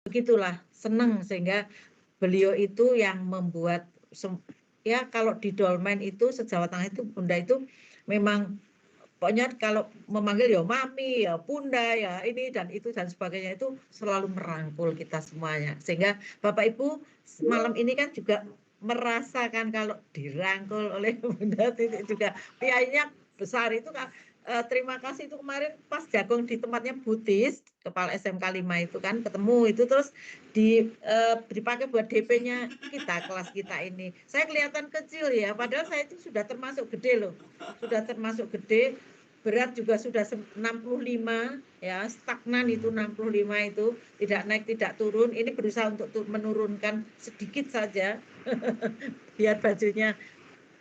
begitulah senang, sehingga beliau itu yang membuat ya kalau di Dolmen itu se-Jawa Tengah itu Bunda itu memang pokoknya kalau memanggil ya mami, ya bunda, ya ini dan itu dan sebagainya itu selalu merangkul kita semuanya. Sehingga Bapak Ibu malam ini kan juga merasakan kalau dirangkul oleh Bunda Titik juga. Piainya besar itu kan. Terima kasih itu kemarin pas jagung di tempatnya Butis, kepala SMK 5 itu kan ketemu itu terus dipakai buat DP-nya kita, kelas kita ini. Saya kelihatan kecil ya, padahal saya itu sudah termasuk gede loh. Sudah termasuk gede, berat juga sudah 65 ya, stagnan itu 65 itu, tidak naik tidak turun. Ini berusaha untuk menurunkan sedikit saja biar bajunya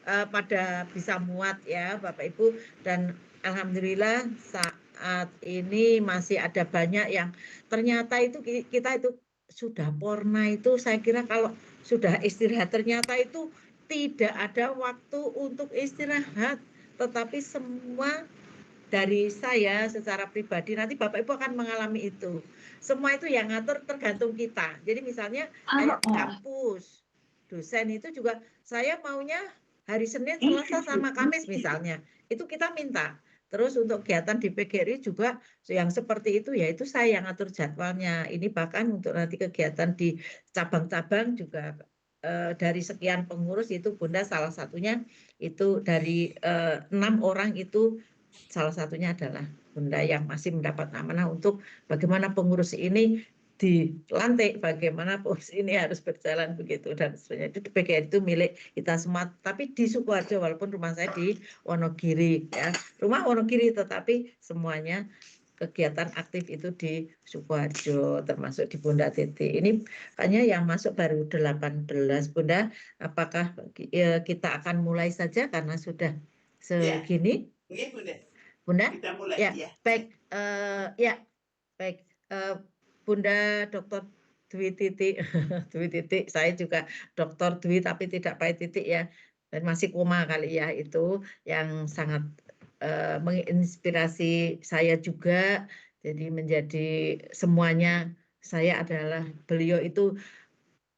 pada bisa muat ya Bapak Ibu, dan alhamdulillah saat ini masih ada banyak yang ternyata itu kita itu sudah porna itu saya kira kalau sudah istirahat ternyata itu tidak ada waktu untuk istirahat, tetapi semua dari saya secara pribadi nanti Bapak Ibu akan mengalami itu. Semua itu yang ngatur tergantung kita. Jadi misalnya kayak kampus, dosen itu juga saya maunya hari Senin, Selasa sama Kamis misalnya. Itu kita minta. Terus untuk kegiatan di PGRI juga yang seperti itu ya itu saya yang ngatur jadwalnya. Ini bahkan untuk nanti kegiatan di cabang-cabang juga dari sekian pengurus itu Bunda salah satunya itu dari 6 orang itu salah satunya adalah Bunda yang masih mendapat amanah untuk bagaimana pengurus ini dilantik, bagaimana pengurus ini harus berjalan begitu dan sebagainya. Itu PGRI itu milik kita semua, tapi di Sukoharjo walaupun rumah saya di Wonogiri ya, rumah Wonogiri tetapi semuanya kegiatan aktif itu di Sukoharjo termasuk di Bunda Titi. Ini hanya yang masuk baru 18 Bunda. Apakah kita akan mulai saja karena sudah segini? Ya, Bunda. Bunda? Kita mulai ya. Baik, ya, baik. Bunda Dr. Dwi Titik, Dwi Titik, saya juga Dr. Dwi tapi tidak pakai titik ya, dan masih koma kali ya, itu yang sangat menginspirasi saya juga. Jadi menjadi semuanya saya adalah beliau itu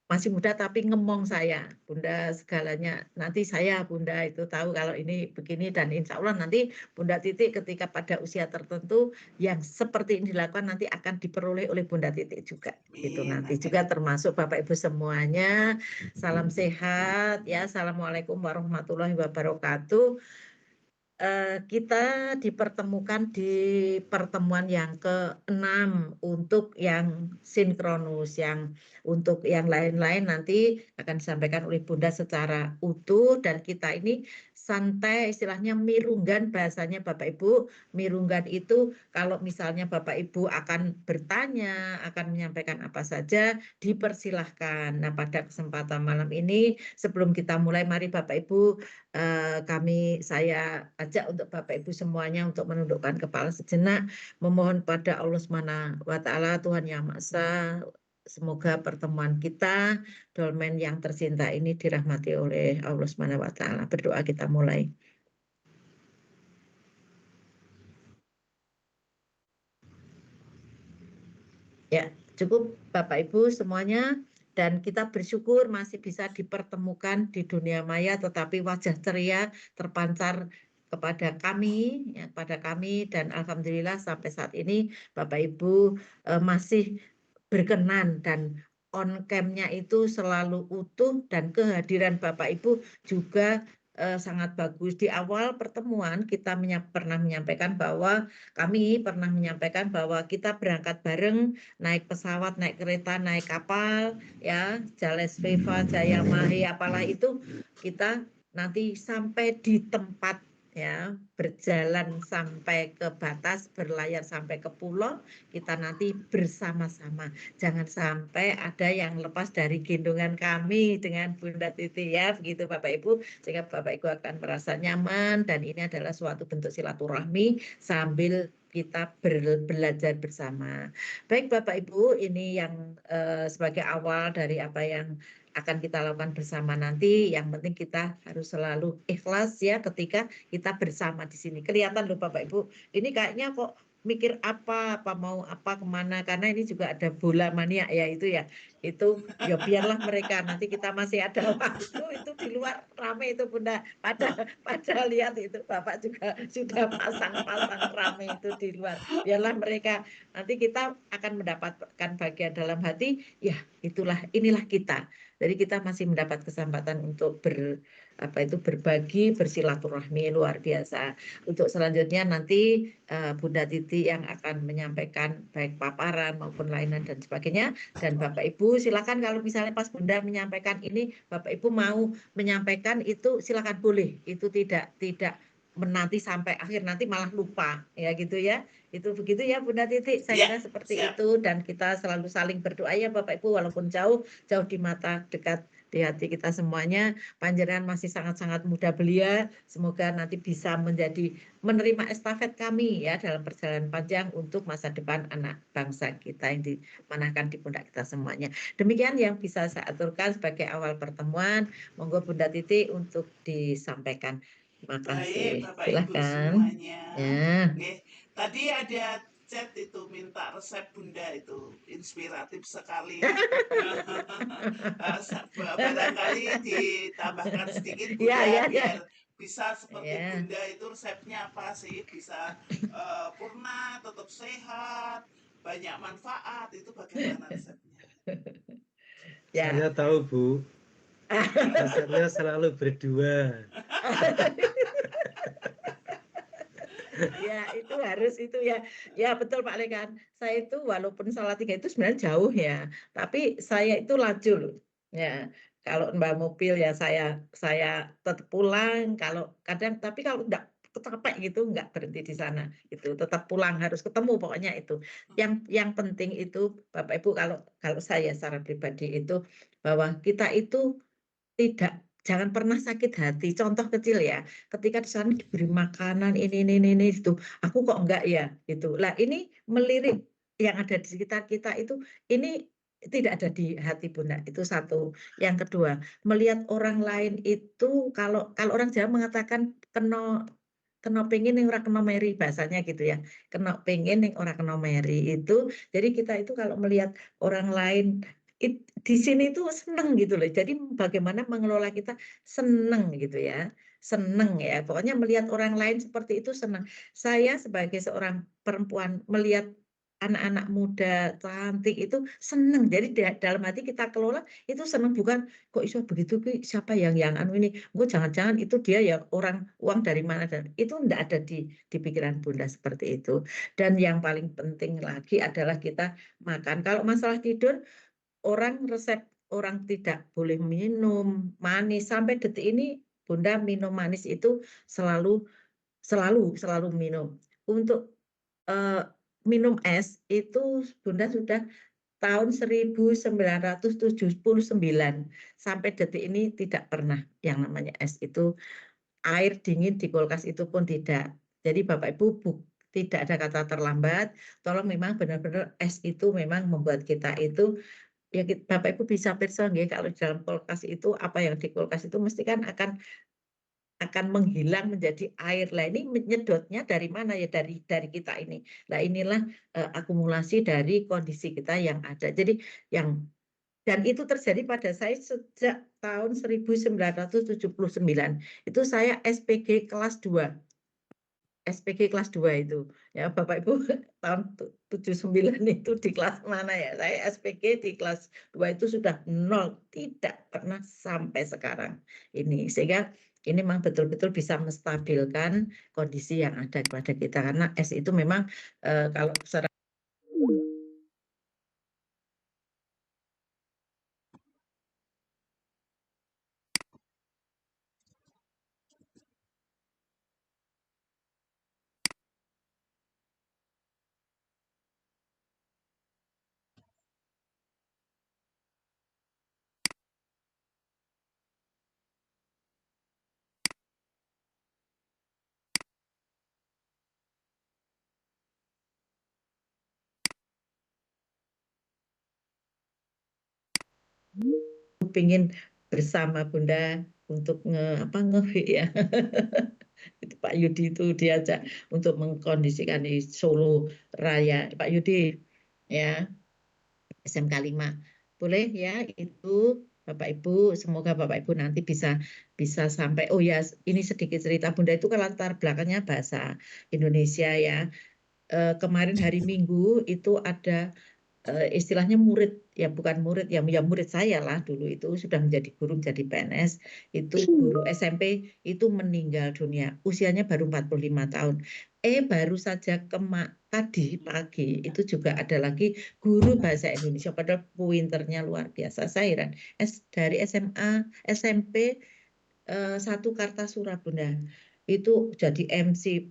masih muda tapi ngemong saya, Bunda segalanya. Nanti saya Bunda itu tahu kalau ini begini dan insya Allah nanti Bunda Titik ketika pada usia tertentu yang seperti ini dilakukan nanti akan diperoleh oleh Bunda Titik juga. Itu nanti juga termasuk Bapak Ibu semuanya. Salam sehat ya. Assalamualaikum warahmatullahi wabarakatuh. Kita dipertemukan di pertemuan yang ke-6 untuk yang sinkronus, yang untuk yang lain-lain nanti akan disampaikan oleh Bunda secara utuh dan kita ini santai istilahnya mirunggan bahasanya Bapak Ibu. Mirunggan itu kalau misalnya Bapak Ibu akan bertanya, akan menyampaikan apa saja dipersilahkan. Nah pada kesempatan malam ini sebelum kita mulai mari Bapak Ibu saya ajak untuk Bapak Ibu semuanya untuk menundukkan kepala sejenak, memohon pada Allah Subhanahu wa Ta'ala, Tuhan Yang Maha Esa, semoga pertemuan kita Dolmen yang tercinta ini dirahmati oleh Allah Subhanahu wa Ta'ala. Berdoa kita mulai. Ya, cukup Bapak Ibu semuanya. Dan kita bersyukur masih bisa dipertemukan di dunia maya, tetapi wajah ceria terpancar kepada kami, ya, pada kami, dan alhamdulillah sampai saat ini Bapak Ibu masih berkenan dan on cam-nya itu selalu utuh dan kehadiran Bapak Ibu juga sangat bagus. Di awal pertemuan kita pernah menyampaikan bahwa kami pernah menyampaikan bahwa kita berangkat bareng, naik pesawat, naik kereta, naik kapal, ya, Jales Viva, Jaya Mahe, apalah itu, kita nanti sampai di tempat ya, berjalan sampai ke batas, berlayar sampai ke pulau, kita nanti bersama-sama. Jangan sampai ada yang lepas dari gendongan kami dengan Bunda Titi ya, begitu Bapak Ibu, sehingga Bapak Ibu akan merasa nyaman dan ini adalah suatu bentuk silaturahmi sambil kita belajar bersama. Baik Bapak Ibu, ini yang sebagai awal dari apa yang akan kita lakukan bersama nanti. Yang penting kita harus selalu ikhlas ya ketika kita bersama di sini. Kelihatan loh Bapak Ibu, ini kayaknya kok mikir apa mau apa kemana, karena ini juga ada bola mania ya itu ya biarlah mereka, nanti kita masih ada waktu, itu di luar rame itu Bunda, pada lihat itu Bapak juga sudah pasang-pasang rame itu di luar, biarlah mereka, nanti kita akan mendapatkan bagian dalam hati, ya inilah kita, jadi kita masih mendapat kesempatan untuk berbagi, bersilaturahmi luar biasa. Untuk selanjutnya nanti Bunda Titi yang akan menyampaikan baik paparan maupun lainan dan sebagainya. Dan Bapak Ibu silakan, kalau misalnya pas Bunda menyampaikan ini, Bapak Ibu mau menyampaikan itu silakan, boleh. Itu tidak menanti sampai akhir, nanti malah lupa ya gitu ya. Itu begitu ya Bunda Titi, saya kira seperti itu, dan kita selalu saling berdoa ya Bapak Ibu, walaupun jauh di mata, dekat di hati kita semuanya. Panjenengan masih sangat-sangat muda belia, semoga nanti bisa menerima estafet kami ya dalam perjalanan panjang untuk masa depan anak bangsa kita yang dimanakan di pundak kita semuanya. Demikian yang bisa saya aturkan sebagai awal pertemuan. Monggo Bunda Titi untuk disampaikan. Terima kasih. Baik, Bapak Ibu Silahkan. semuanya. Ya. Tadi ada chat itu minta resep Bunda itu inspiratif sekali ya. Barangkali ditambahkan sedikit Ya, Bunda ya, ya. biar bisa seperti Ya. Bunda itu resepnya apa sih? Bisa purna, tetap sehat, banyak manfaat, itu bagaimana resepnya? Ya. Saya tahu Bu, resepnya selalu berdua. Ya itu harus itu ya, ya betul Pak Lekan. Saya itu walaupun Salatiga itu sebenarnya jauh ya, tapi saya itu laju loh. Ya, kalau Mbak mobil ya saya tetap pulang. Kalau kadang, tapi kalau enggak capek gitu enggak berhenti di sana. Itu tetap pulang, harus ketemu pokoknya itu. Yang penting itu Bapak Ibu, kalau saya secara pribadi itu bahwa kita itu jangan pernah sakit hati. Contoh kecil ya, ketika di sana diberi makanan ini itu, aku kok enggak ya gitu. Lah ini melirik yang ada di sekitar kita itu, ini tidak ada di hati Bunda. Itu satu. Yang kedua, melihat orang lain itu, kalau orang Jawa mengatakan kena pengen yang ora kena meri, bahasanya gitu ya. Kena pengen yang ora kena meri itu. Jadi kita itu kalau melihat orang lain di sini itu seneng gitu loh. Jadi bagaimana mengelola kita seneng gitu ya. Seneng ya. Pokoknya melihat orang lain seperti itu seneng. Saya sebagai seorang perempuan melihat anak-anak muda cantik itu seneng. Jadi dalam hati kita kelola itu seneng, bukan kok iso begitu, siapa yang anu ini. Gue jangan-jangan itu dia ya orang uang dari mana, dan itu enggak ada di pikiran Bunda seperti itu. Dan yang paling penting lagi adalah kita makan. Kalau masalah tidur, resep orang tidak boleh minum manis sampai detik ini. Bunda minum manis itu selalu minum. Untuk minum es itu Bunda sudah tahun 1979 sampai detik ini tidak pernah yang namanya es itu, air dingin di kulkas itu pun tidak. Jadi Bapak Ibu tidak ada kata terlambat. Tolong, memang benar-benar es itu memang membuat kita itu ya, Bapak Ibu bisa periksa nggih, kalau di dalam kulkas itu apa yang di kulkas itu mesti kan akan menghilang menjadi air. Lah ini menyedotnya dari mana ya, dari kita ini. Lah inilah akumulasi dari kondisi kita yang ada. Jadi dan itu terjadi pada saya sejak tahun 1979. Itu saya SPG kelas 2. SPG kelas 2 itu. Ya Bapak Ibu, tahun 79 itu di kelas mana ya? Saya SPG di kelas 2 itu sudah nol, tidak pernah sampai sekarang ini. Sehingga ini memang betul-betul bisa menstabilkan kondisi yang ada kepada kita, karena es itu memang kalau secara ingin bersama Bunda untuk nge ya. Itu Pak Yudi itu diajak untuk mengkondisikan di Solo Raya. Pak Yudi, ya SMK 5. Boleh ya itu Bapak Ibu, semoga Bapak Ibu nanti bisa bisa sampai. Oh ya, ini sedikit cerita Bunda itu kan latar belakangnya bahasa Indonesia ya. Kemarin hari Minggu itu ada istilahnya murid, ya bukan murid, ya murid saya lah dulu itu sudah menjadi guru, jadi PNS, itu guru SMP itu meninggal dunia, usianya baru 45 tahun. Baru saja tadi pagi itu juga ada lagi guru bahasa Indonesia, padahal pointernya luar biasa. Saya heran, dari SMA, SMP 1 Kartasura Bunda, itu jadi MC,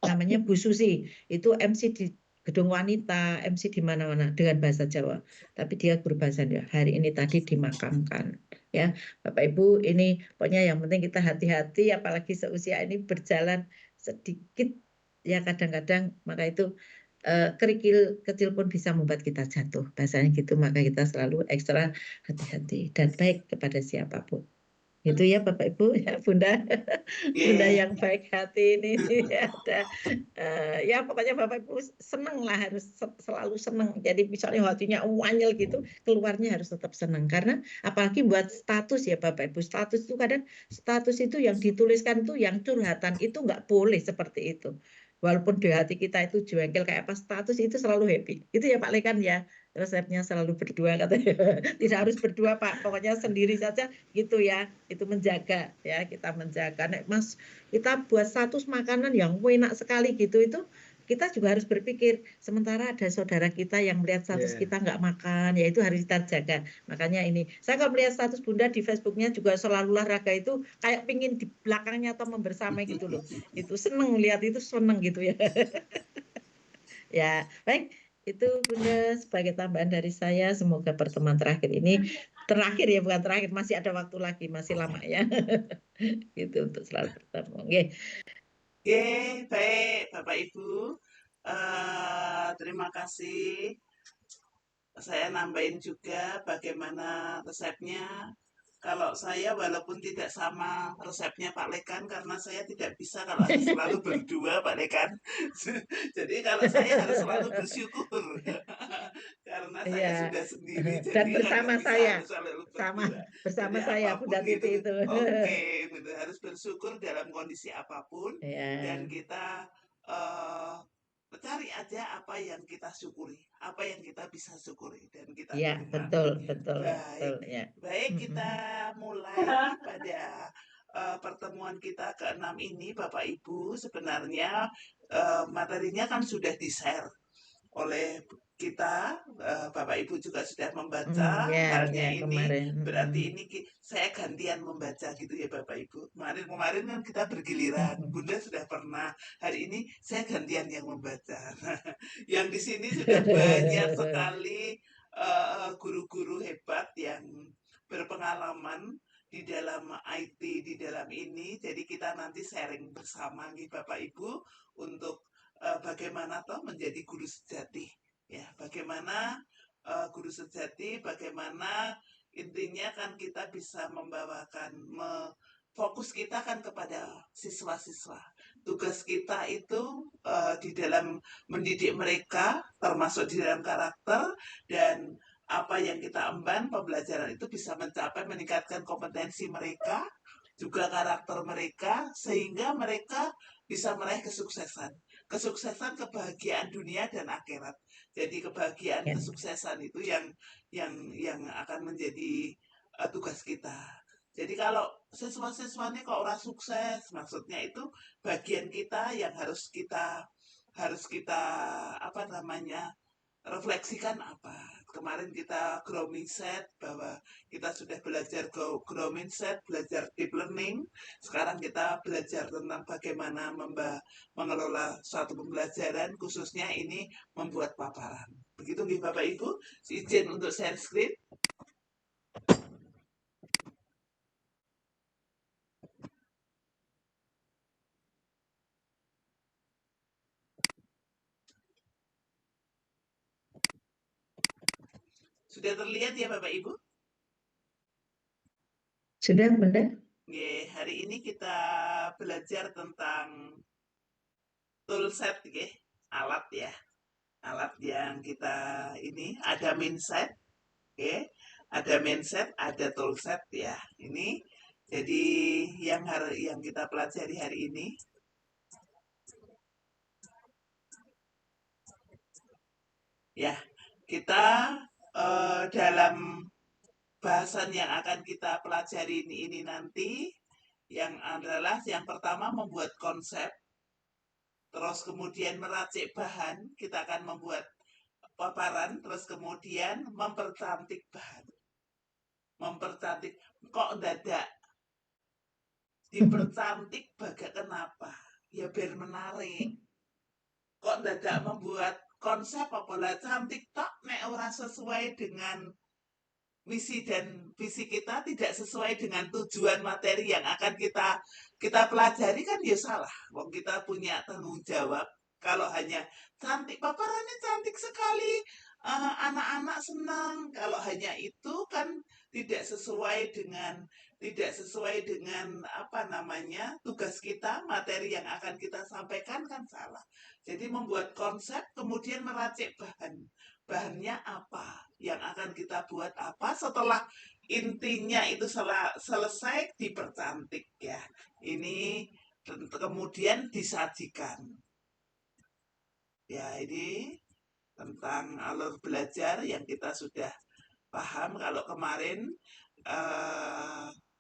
namanya Bu Susi, itu MC di Gedung Wanita, MC di mana-mana dengan bahasa Jawa. Tapi dia guru bahasa Jawa. Hari ini tadi dimakamkan. Ya, Bapak Ibu, ini pokoknya yang penting kita hati-hati, apalagi seusia ini berjalan sedikit. Ya kadang-kadang maka itu kerikil kecil pun bisa membuat kita jatuh. Bahasanya gitu, maka kita selalu ekstra hati-hati dan baik kepada siapapun. Itu ya Bapak Ibu, ya Bunda, Bunda Yeah. yang baik hati ini ada. Ya pokoknya Bapak Ibu seneng lah, harus selalu seneng. Jadi misalnya hatinya wanyel gitu, keluarnya harus tetap seneng. Karena apalagi buat status ya Bapak Ibu, status itu kadang status itu yang dituliskan tuh yang curhatan itu nggak boleh seperti itu. Walaupun di hati kita itu jengkel kayak apa, status itu selalu happy. Itu ya Pak Lekan ya, resepnya selalu berdua katanya. Tidak harus berdua Pak, pokoknya sendiri saja gitu ya. Itu menjaga ya, kita menjaga. Nek Mas kita buat status makanan yang enak sekali gitu, itu kita juga harus berpikir, sementara ada saudara kita yang melihat status Yeah. kita nggak makan, ya itu harus kita jaga. Makanya ini, saya kalau melihat status Bunda di Facebooknya juga selalu olahraga itu kayak pingin di belakangnya atau membersamai gitu loh. Itu seneng lihat, itu seneng gitu ya. Ya, baik. Itu Bunda sebagai tambahan dari saya, semoga pertemuan terakhir ini terakhir ya, bukan terakhir, masih ada waktu lagi, masih lama ya. Gitu untuk selalu bertemu. Oke. Oke, baik Bapak Ibu. Terima kasih. Saya nambahin juga bagaimana resepnya. Kalau saya walaupun tidak sama resepnya Pak Lekan, karena saya tidak bisa kalau harus selalu berdua Pak Lekan. Jadi kalau saya harus selalu bersyukur karena saya Iya. sudah sendiri, Dan jadi bersama nggak bisa saya, harus selalu sama berdua. bersama Jadi saya apapun Bunda Titi itu, itu. oke, betul, harus bersyukur dalam kondisi apapun, dan Ya, kita eh, cari aja apa yang kita syukuri, apa yang kita bisa syukuri, dan kita ya betul, nikmati. betul, betul Baik, ya. baik kita mulai pada pertemuan kita ke-6 ini, Bapak Ibu. Sebenarnya materinya kan sudah di-share oleh kita, Bapak Ibu juga sudah membaca. Ya, Halnya ya ini kemarin. berarti ini saya gantian membaca gitu ya Bapak Ibu. Kemarin kan kita bergiliran, Bunda sudah pernah, hari ini saya gantian yang membaca. Yang di sini sudah banyak sekali guru-guru hebat yang berpengalaman di dalam IT, di dalam ini. Jadi kita nanti sharing bersama nih Bapak Ibu untuk bagaimana toh menjadi guru sejati, ya bagaimana guru sejati, bagaimana intinya kan kita bisa membawakan fokus kita kan kepada siswa-siswa. Tugas kita itu di dalam mendidik mereka, termasuk di dalam karakter, dan apa yang kita emban pembelajaran itu bisa mencapai meningkatkan kompetensi mereka, juga karakter mereka, sehingga mereka bisa meraih kesuksesan. Kesuksesan, kebahagiaan dunia dan akhirat. Jadi kebahagiaan, Ya. kesuksesan itu yang akan menjadi tugas kita. Jadi kalau siswa-siswanya kok orang sukses, maksudnya itu bagian kita yang harus kita apa namanya refleksikan apa. Kemarin kita grow mindset, bahwa kita sudah belajar grow mindset, belajar deep learning. Sekarang kita belajar tentang bagaimana mengelola suatu pembelajaran, khususnya ini membuat paparan. Begitu nih Bapak Ibu, izin untuk share screen. Sudah terlihat ya Bapak Ibu? Sudah Bunda? Nggih, hari ini kita belajar tentang toolset nggih, alat ya. Alat yang kita ini ada mindset, nggih. Ada mindset, ada toolset ya. Ini jadi yang kita pelajari hari ini. Ya, kita dalam bahasan yang akan kita pelajari ini nanti yang adalah yang pertama membuat konsep, terus kemudian meracik bahan, kita akan membuat paparan, terus kemudian mempercantik bahan. Mempercantik, kok dadak dipercantik baga kenapa? Ya biar menarik. Kok dadak membuat konsep apalah cantik tok nek ora sesuai dengan misi dan visi kita, tidak sesuai dengan tujuan materi yang akan kita pelajari, kan ya salah. Wong kita punya tanggung jawab. Kalau hanya cantik, paparannya cantik sekali, anak-anak senang. Kalau hanya itu kan tidak sesuai dengan apa namanya tugas kita, materi yang akan kita sampaikan, kan salah. Jadi membuat konsep, kemudian meracik bahannya apa, yang akan kita buat apa, setelah intinya itu selesai dipercantik ya. Ini kemudian disajikan. Ya, ini tentang alur belajar yang kita sudah paham. Kalau kemarin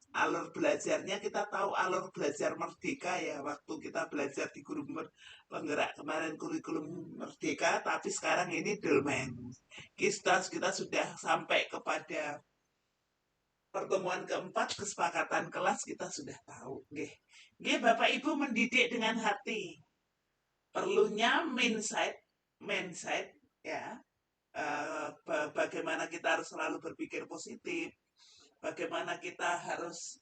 alur belajarnya kita tahu alur belajar merdeka ya, waktu kita belajar di guru penggerak kemarin kurikulum merdeka, tapi sekarang ini dolmen. Kita sudah sampai kepada pertemuan keempat, kesepakatan kelas, kita sudah tahu. Nggih, Bapak Ibu, mendidik dengan hati. Perlunya mindset ya. Bagaimana kita harus selalu berpikir positif, bagaimana kita harus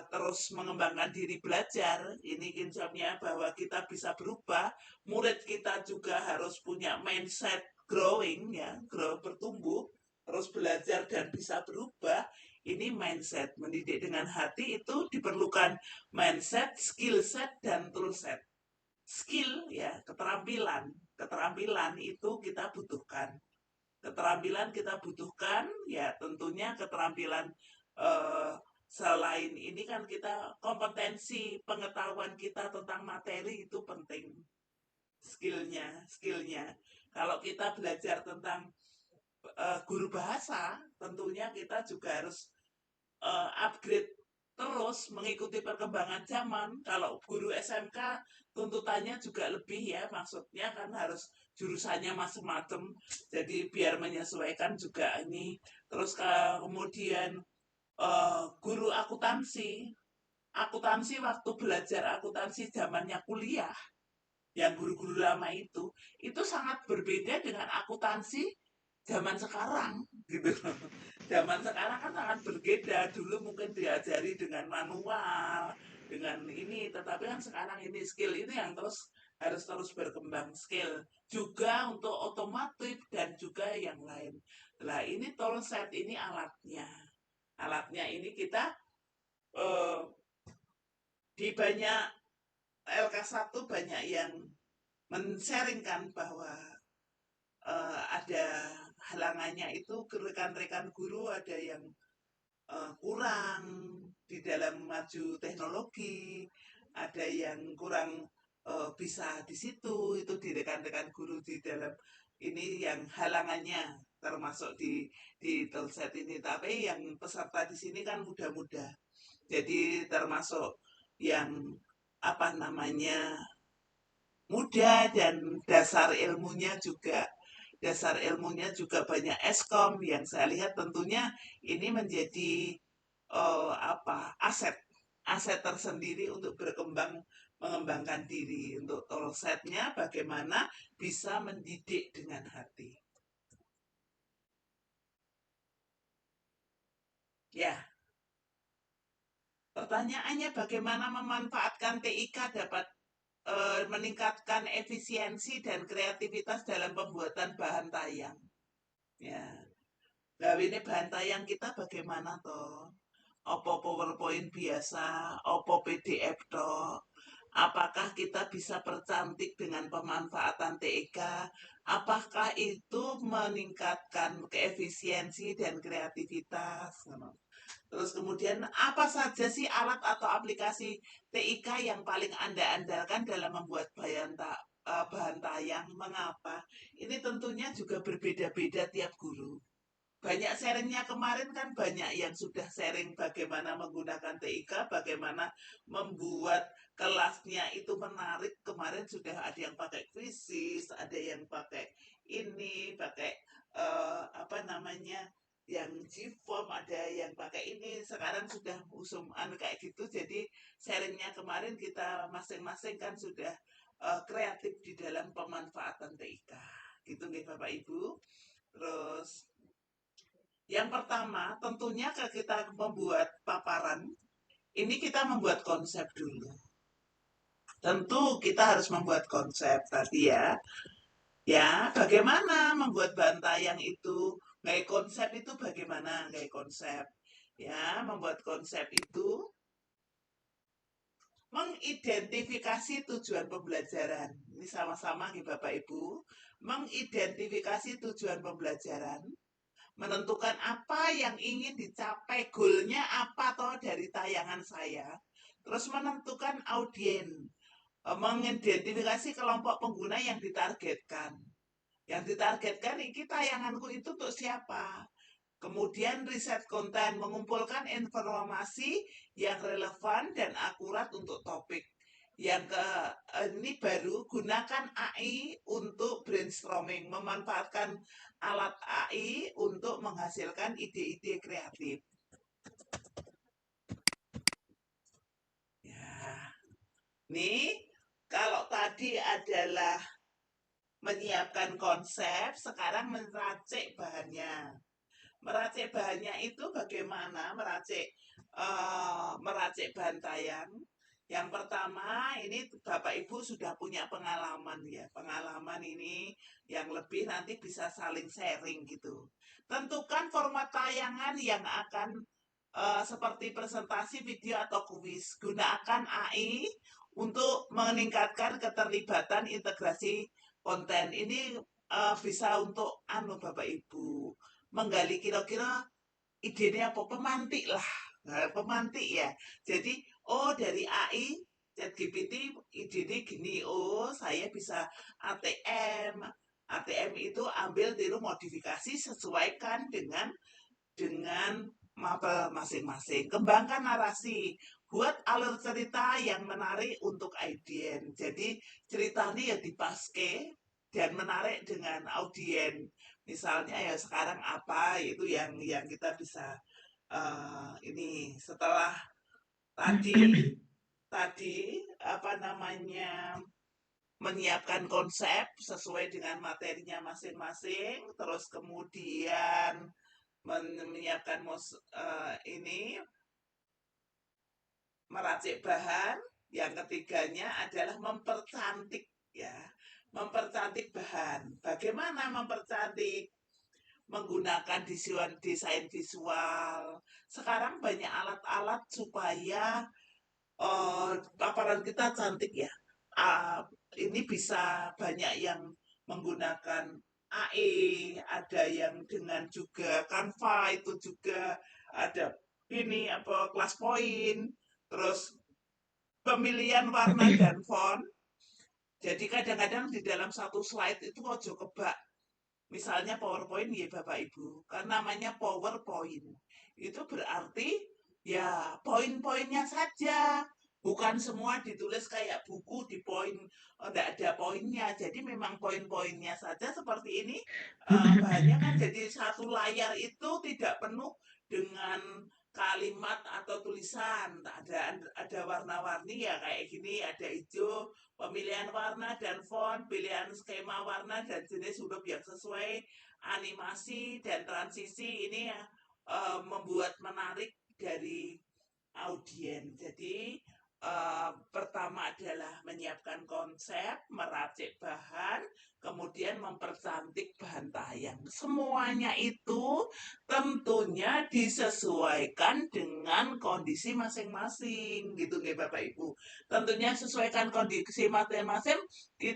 terus mengembangkan diri belajar. Ini konsepnya bahwa kita bisa berubah. Murid kita juga harus punya mindset growing ya, bertumbuh, terus belajar dan bisa berubah. Ini mindset. Mendidik dengan hati itu diperlukan mindset, skill set, dan tool set. Skill ya, keterampilan itu kita butuhkan. Keterampilan kita butuhkan ya, tentunya keterampilan selain ini kan kita kompetensi pengetahuan kita tentang materi itu penting. Skillnya. Kalau kita belajar tentang guru bahasa, tentunya kita juga harus upgrade terus mengikuti perkembangan zaman. Kalau guru SMK tuntutannya juga lebih ya, maksudnya kan harus jurusannya macam-macam, jadi biar menyesuaikan juga ini. Terus kemudian guru akuntansi waktu belajar akuntansi zamannya kuliah, yang guru-guru lama itu sangat berbeda dengan akuntansi zaman sekarang gitu. Zaman sekarang kan sangat berbeda. Dulu mungkin diajari dengan manual, dengan ini, tetapi kan sekarang ini skill ini yang harus terus berkembang, skill juga untuk otomotif dan juga yang lain. Nah, ini toolset, ini alatnya ini kita di banyak LK1 banyak yang men-sharingkan bahwa ada halangannya itu, rekan-rekan guru ada yang kurang di dalam maju teknologi, ada yang kurang bisa di situ, itu di rekan-rekan guru di dalam ini yang halangannya termasuk di toolset ini. Tapi yang peserta di sini kan muda-muda, jadi termasuk yang apa namanya muda, dan dasar ilmunya juga banyak eskom yang saya lihat. Tentunya ini menjadi aset tersendiri untuk mengembangkan diri. Untuk toolsetnya bagaimana bisa mendidik dengan hati. Ya. Pertanyaannya, bagaimana memanfaatkan TIK dapat meningkatkan efisiensi dan kreativitas dalam pembuatan bahan tayang. Ya. Nah, ini bahan tayang kita bagaimana toh? Opo PowerPoint biasa, opo PDF tok. Apakah kita bisa percantik dengan pemanfaatan TIK? Apakah itu meningkatkan keefisiensi dan kreativitas? Terus kemudian apa saja sih alat atau aplikasi TIK yang paling Anda andalkan dalam membuat bahan tayang? Mengapa? Ini tentunya juga berbeda-beda tiap guru. Banyak sharingnya kemarin kan banyak yang sudah sharing bagaimana menggunakan TIK, bagaimana membuat kelasnya itu menarik. Kemarin sudah ada yang pakai quizzes, ada yang pakai ini, pakai apa namanya, yang G-form, ada yang pakai ini. Sekarang sudah kayak gitu. Jadi sharingnya kemarin kita masing-masing kan sudah kreatif di dalam pemanfaatan TIK. Gitu nih Bapak Ibu. Terus yang pertama, tentunya kita membuat paparan, ini kita membuat konsep dulu. Tentu kita harus membuat konsep tadi ya. Ya, bagaimana membuat bantayang itu? Gaya konsep itu bagaimana gaya konsep? Ya, membuat konsep itu mengidentifikasi tujuan pembelajaran. Ini sama-sama nih Bapak Ibu. Mengidentifikasi tujuan pembelajaran, menentukan apa yang ingin dicapai, goalnya apa toh dari tayangan saya. Terus menentukan audien, mengidentifikasi kelompok pengguna yang ditargetkan. Yang ditargetkan ini tayanganku itu untuk siapa? Kemudian riset konten, mengumpulkan informasi yang relevan dan akurat untuk topik. Yang ini baru, gunakan AI untuk brainstorming, memanfaatkan alat AI untuk menghasilkan ide-ide kreatif. Ya, nih kalau tadi adalah menyiapkan konsep, sekarang meracik bahannya. Meracik bahannya itu bagaimana meracik bahan tayang. Yang pertama, ini Bapak Ibu sudah punya pengalaman ya. Pengalaman ini yang lebih nanti bisa saling sharing gitu. Tentukan format tayangan yang akan seperti presentasi, video atau kuis. Gunakan AI untuk meningkatkan keterlibatan integrasi konten. Ini bisa untuk Bapak Ibu menggali kira-kira idenya apa, pemantik lah. Nah, pemantik ya. Jadi dari AI ChatGPT idenya gini, saya bisa ATM. ATM itu ambil tiru modifikasi, sesuaikan dengan mapel masing-masing. Kembangkan narasi, buat alur cerita yang menarik untuk audien. Jadi ceritanya ya dipaske dan menarik dengan audien. Misalnya ya sekarang apa itu yang kita bisa ini setelah tadi apa namanya, menyiapkan konsep sesuai dengan materinya masing-masing, terus kemudian menyiapkan ini meracik bahan. Yang ketiganya adalah mempercantik ya, mempercantik bahan. Bagaimana mempercantik? Menggunakan desain visual. Sekarang banyak alat-alat supaya paparan kita cantik ya. Ini bisa banyak yang menggunakan AI, ada yang dengan juga Canva, itu juga ada ini apa kelas poin, terus pemilihan warna dan font. Jadi kadang-kadang di dalam satu slide itu ojo kebak. Misalnya PowerPoint ya Bapak Ibu, kan namanya PowerPoint. Itu berarti ya poin-poinnya saja. Bukan semua ditulis kayak buku di poin, enggak ada poinnya. Jadi memang poin-poinnya saja seperti ini. Bahannya kan jadi satu layar itu tidak penuh dengan kalimat atau tulisan. Ada warna-warni ya kayak gini, ada hijau, pemilihan warna dan font, pilihan skema warna dan jenis huruf yang sesuai, animasi dan transisi ini ya, membuat menarik dari audien. Jadi pertama adalah menyiapkan konsep, meracik bahan, kemudian mempercantik bahan tayang. Semuanya itu tentunya disesuaikan dengan kondisi masing-masing, gitu nggih Bapak Ibu. Tentunya sesuaikan kondisi masing-masing,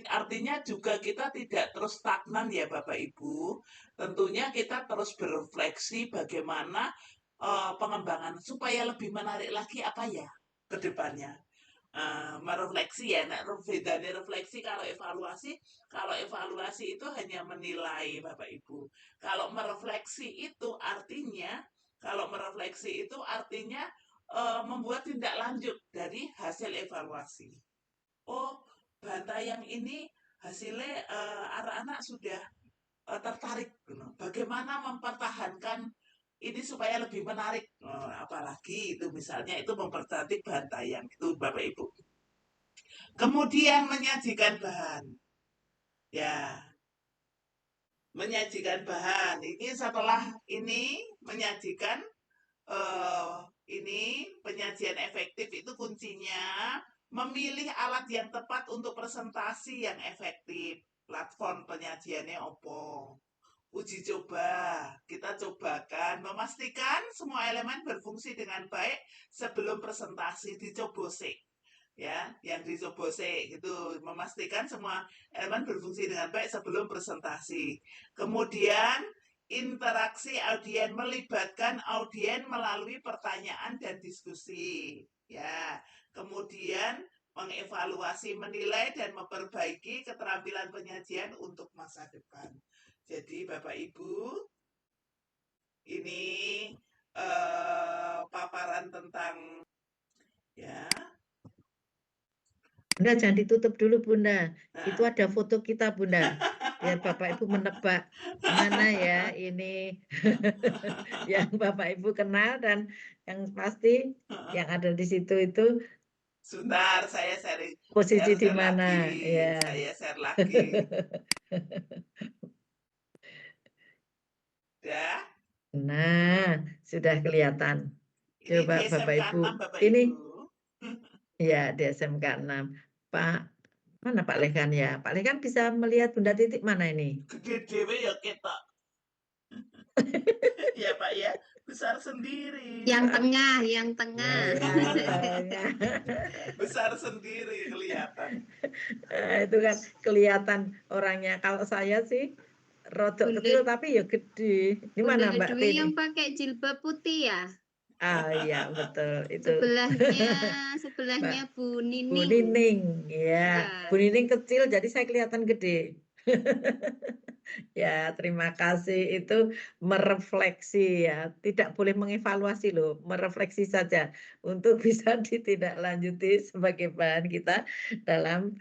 artinya juga kita tidak terus stagnan ya Bapak Ibu. Tentunya kita terus berefleksi bagaimana pengembangan supaya lebih menarik lagi apa ya ke depannya. Merefleksi ya, bedanya refleksi kalau evaluasi itu hanya menilai Bapak Ibu. Kalau merefleksi itu artinya membuat tindak lanjut dari hasil evaluasi. Oh, bantai yang ini hasilnya anak-anak sudah tertarik. Bagaimana mempertahankan ini supaya lebih menarik, apalagi itu misalnya itu mempercantik bahan tayang itu Bapak Ibu. Kemudian menyajikan bahan, ya menyajikan bahan. Ini setelah ini menyajikan ini penyajian efektif itu kuncinya memilih alat yang tepat untuk presentasi yang efektif. Platform penyajiannya opo. Uji coba, kita cobakan, memastikan semua elemen berfungsi dengan baik sebelum presentasi, dicobose. Ya, yang dicobose gitu, memastikan semua elemen berfungsi dengan baik sebelum presentasi. Kemudian interaksi audien, melibatkan audien melalui pertanyaan dan diskusi. Ya, kemudian mengevaluasi, menilai dan memperbaiki keterampilan penyajian untuk masa depan. Jadi Bapak Ibu, ini paparan tentang ya. Bunda jangan ditutup dulu Bunda. Itu ada foto kita Bunda. Biar Bapak Ibu menebak mana ya ini yang Bapak Ibu kenal dan yang pasti yang ada di situ itu Sebentar, saya share posisi di share mana lagi. ya. Saya share lagi. Ya. Nah, sudah kelihatan. Ini Coba di Bapak SMK Ibu. 6 Bapak Ini Ibu. ya di SMK 6. Pak, mana Pak Lekan ya? Pak Lekan bisa melihat Bunda Titik mana ini? Gede dewe ya kita. Ya Pak ya, besar sendiri. Yang tengah, yang tengah. Besar sendiri kelihatan. Itu kan kelihatan orangnya. Kalau saya sih rodok Bunda- kecil tapi ya gede. Di mana Bunda Mbak Dwi Tini? yang pakai jilbab putih ya? Ah iya betul itu. Sebelahnya Bu Nining. Bu Nining, ya. Iya. Bu Nining kecil jadi saya kelihatan gede. Ya, terima kasih. Itu merefleksi ya. Tidak boleh mengevaluasi loh, merefleksi saja untuk bisa ditindaklanjuti sebagai bahan kita dalam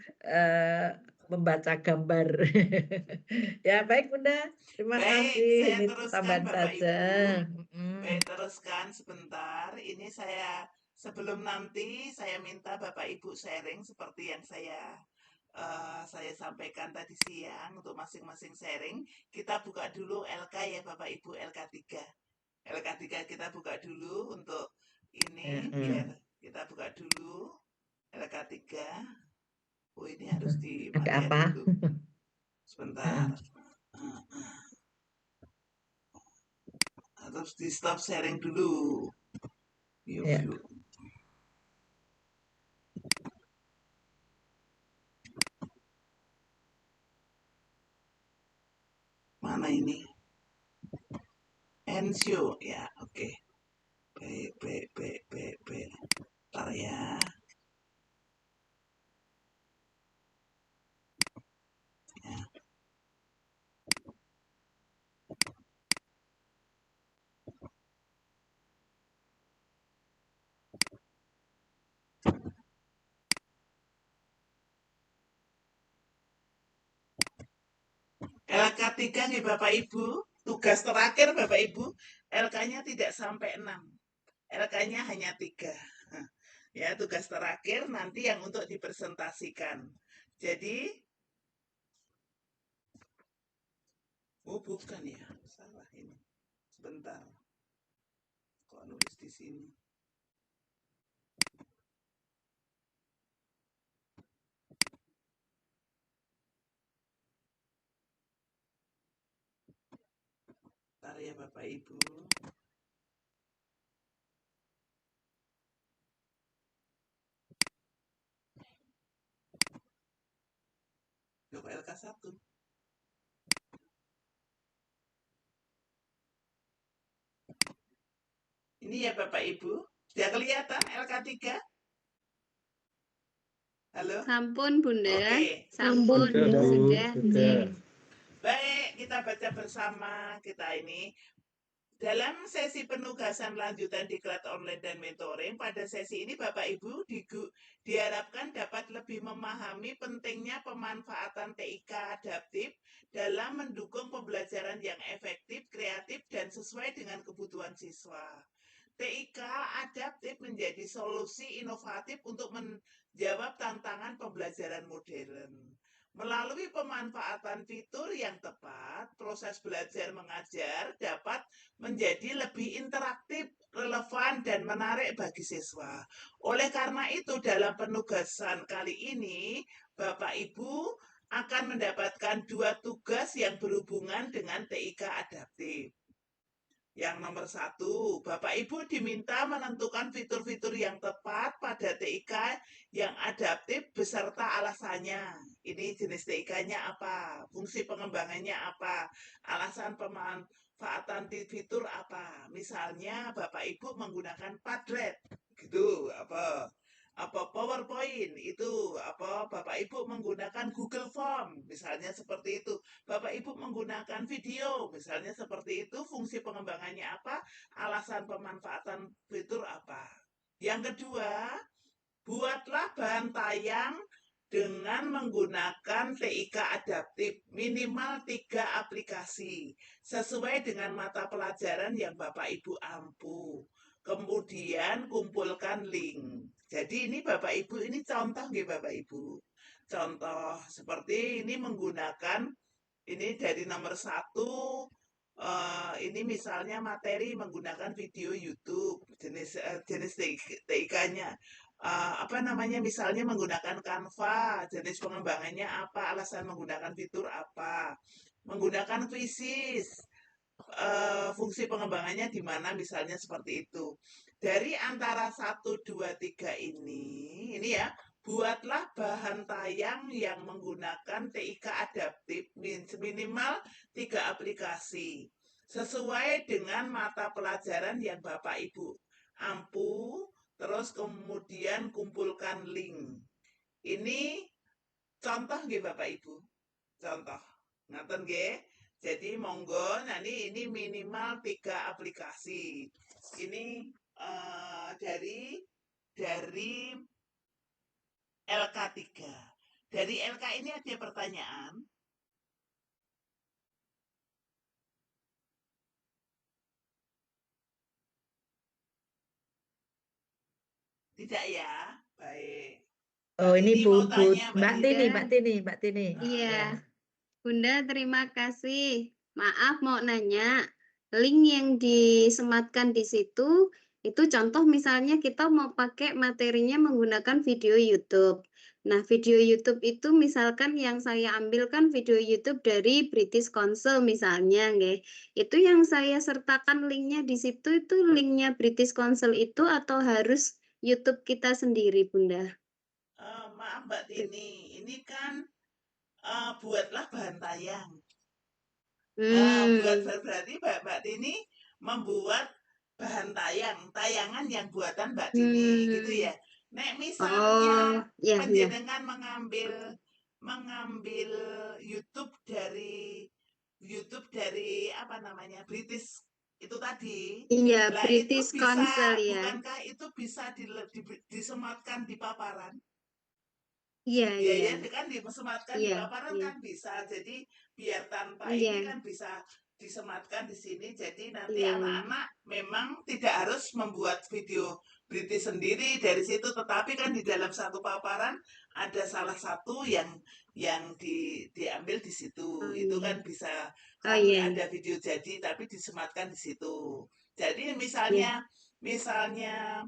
membaca gambar. Ya, baik Bunda. Terima Baik, kasih. saya Ini teruskan tambahan Bapak saja. Ibu. Baik, teruskan sebentar. Ini saya sebelum nanti saya minta Bapak Ibu sharing seperti yang saya sampaikan tadi siang untuk masing-masing sharing. Kita buka dulu LK ya Bapak Ibu, LK3. LK3 kita buka dulu untuk ini biar kita buka dulu LK3. Oh, ini harus Ada dimatikan apa? dulu. Sebentar. Harus di stop sharing dulu. Ya. Mana ini? Ensio ya, oke. B. Bentar ya. LK3 nih Bapak Ibu, tugas terakhir Bapak Ibu, LK-nya tidak sampai 6. LK-nya hanya 3. Ya, tugas terakhir nanti yang untuk dipresentasikan. Jadi, oh bukan ya, salah ini. Sebentar. Kok nulis di sini? Bapak Ibu. Coba LK1. Ini ya Bapak Ibu. Sudah kelihatan LK3? Halo? Sampun Bunda. Oke. Sampun Sudah, Bu. sudah. Sudah. Baik, kita baca bersama kita ini. Dalam sesi penugasan lanjutan diklat online dan mentoring, pada sesi ini Bapak Ibu diharapkan dapat lebih memahami pentingnya pemanfaatan TIK adaptif dalam mendukung pembelajaran yang efektif, kreatif, dan sesuai dengan kebutuhan siswa. TIK adaptif menjadi solusi inovatif untuk menjawab tantangan pembelajaran modern. Melalui pemanfaatan fitur yang tepat, proses belajar mengajar dapat menjadi lebih interaktif, relevan, dan menarik bagi siswa. Oleh karena itu, dalam penugasan kali ini, Bapak Ibu akan mendapatkan 2 tugas yang berhubungan dengan TIK adaptif. Yang nomor 1, Bapak Ibu diminta menentukan fitur-fitur yang tepat pada TIK yang adaptif beserta alasannya. Ini jenis TIK-nya apa, fungsi pengembangannya apa, alasan pemanfaatan fitur apa. Misalnya Bapak Ibu menggunakan Padlet, gitu, apa PowerPoint itu, Bapak Ibu menggunakan Google Form, misalnya seperti itu. Bapak Ibu menggunakan video, misalnya seperti itu, fungsi pengembangannya apa, alasan pemanfaatan fitur apa. Yang kedua, buatlah bahan tayang dengan menggunakan TIK adaptif, minimal 3 aplikasi, sesuai dengan mata pelajaran yang Bapak Ibu ampu. Kemudian kumpulkan link. Jadi ini Bapak Ibu, ini contoh nggih Bapak Ibu. Contoh seperti ini menggunakan, ini dari nomor 1, ini misalnya materi menggunakan video YouTube, jenis TIK-nya. Misalnya menggunakan Canva, jenis pengembangannya apa, alasan menggunakan fitur apa. Menggunakan Quizzes, fungsi pengembangannya di mana, misalnya seperti itu. Dari antara 1, 2, 3 ini ya, buatlah bahan tayang yang menggunakan TIK adaptif minimal 3 aplikasi sesuai dengan mata pelajaran yang Bapak Ibu ampu, terus kemudian kumpulkan link. Ini contoh nggih Bapak Ibu. Contoh. Ngaten nggih? Jadi monggo nanti ini minimal 3 aplikasi. Ini dari LK3. Dari LK ini ada pertanyaan. Tidak ya? Baik. Oh, Mbak ini Tini Bu, mau tanya, Mbak Mbak Tini, Tini. Mbak Tini. Iya. Ya. Bunda, terima kasih. Maaf mau nanya, link yang disematkan di situ, itu contoh misalnya kita mau pakai materinya menggunakan video YouTube. Nah, video YouTube itu misalkan yang saya ambil kan video YouTube dari British Council misalnya, nggih. Itu yang saya sertakan linknya di situ itu linknya British Council itu atau harus YouTube kita sendiri, Bunda? Maaf Mbak Tini, ini kan buatlah bahan tayang. Berarti Mbak Tini membuat bahan tayangan yang buatan Mbak Tini, gitu ya. Nek misalnya ya, panjenengan mengambil YouTube dari apa namanya, British itu tadi. Iya, Lah itu British bisa, Council ya. bukankah itu bisa disematkan di paparan? Iya, Ya, iya. kan disematkan di Iya, paparan iya. kan bisa. Jadi biar tanpa Iya. ini kan bisa disematkan di sini. Jadi nanti Iya. anak-anak memang tidak harus membuat video British sendiri dari situ, tetapi kan di dalam satu paparan ada salah satu yang diambil di situ. Itu iya. kan bisa Oh kan iya. ada video jadi tapi disematkan di situ. Jadi Iya. misalnya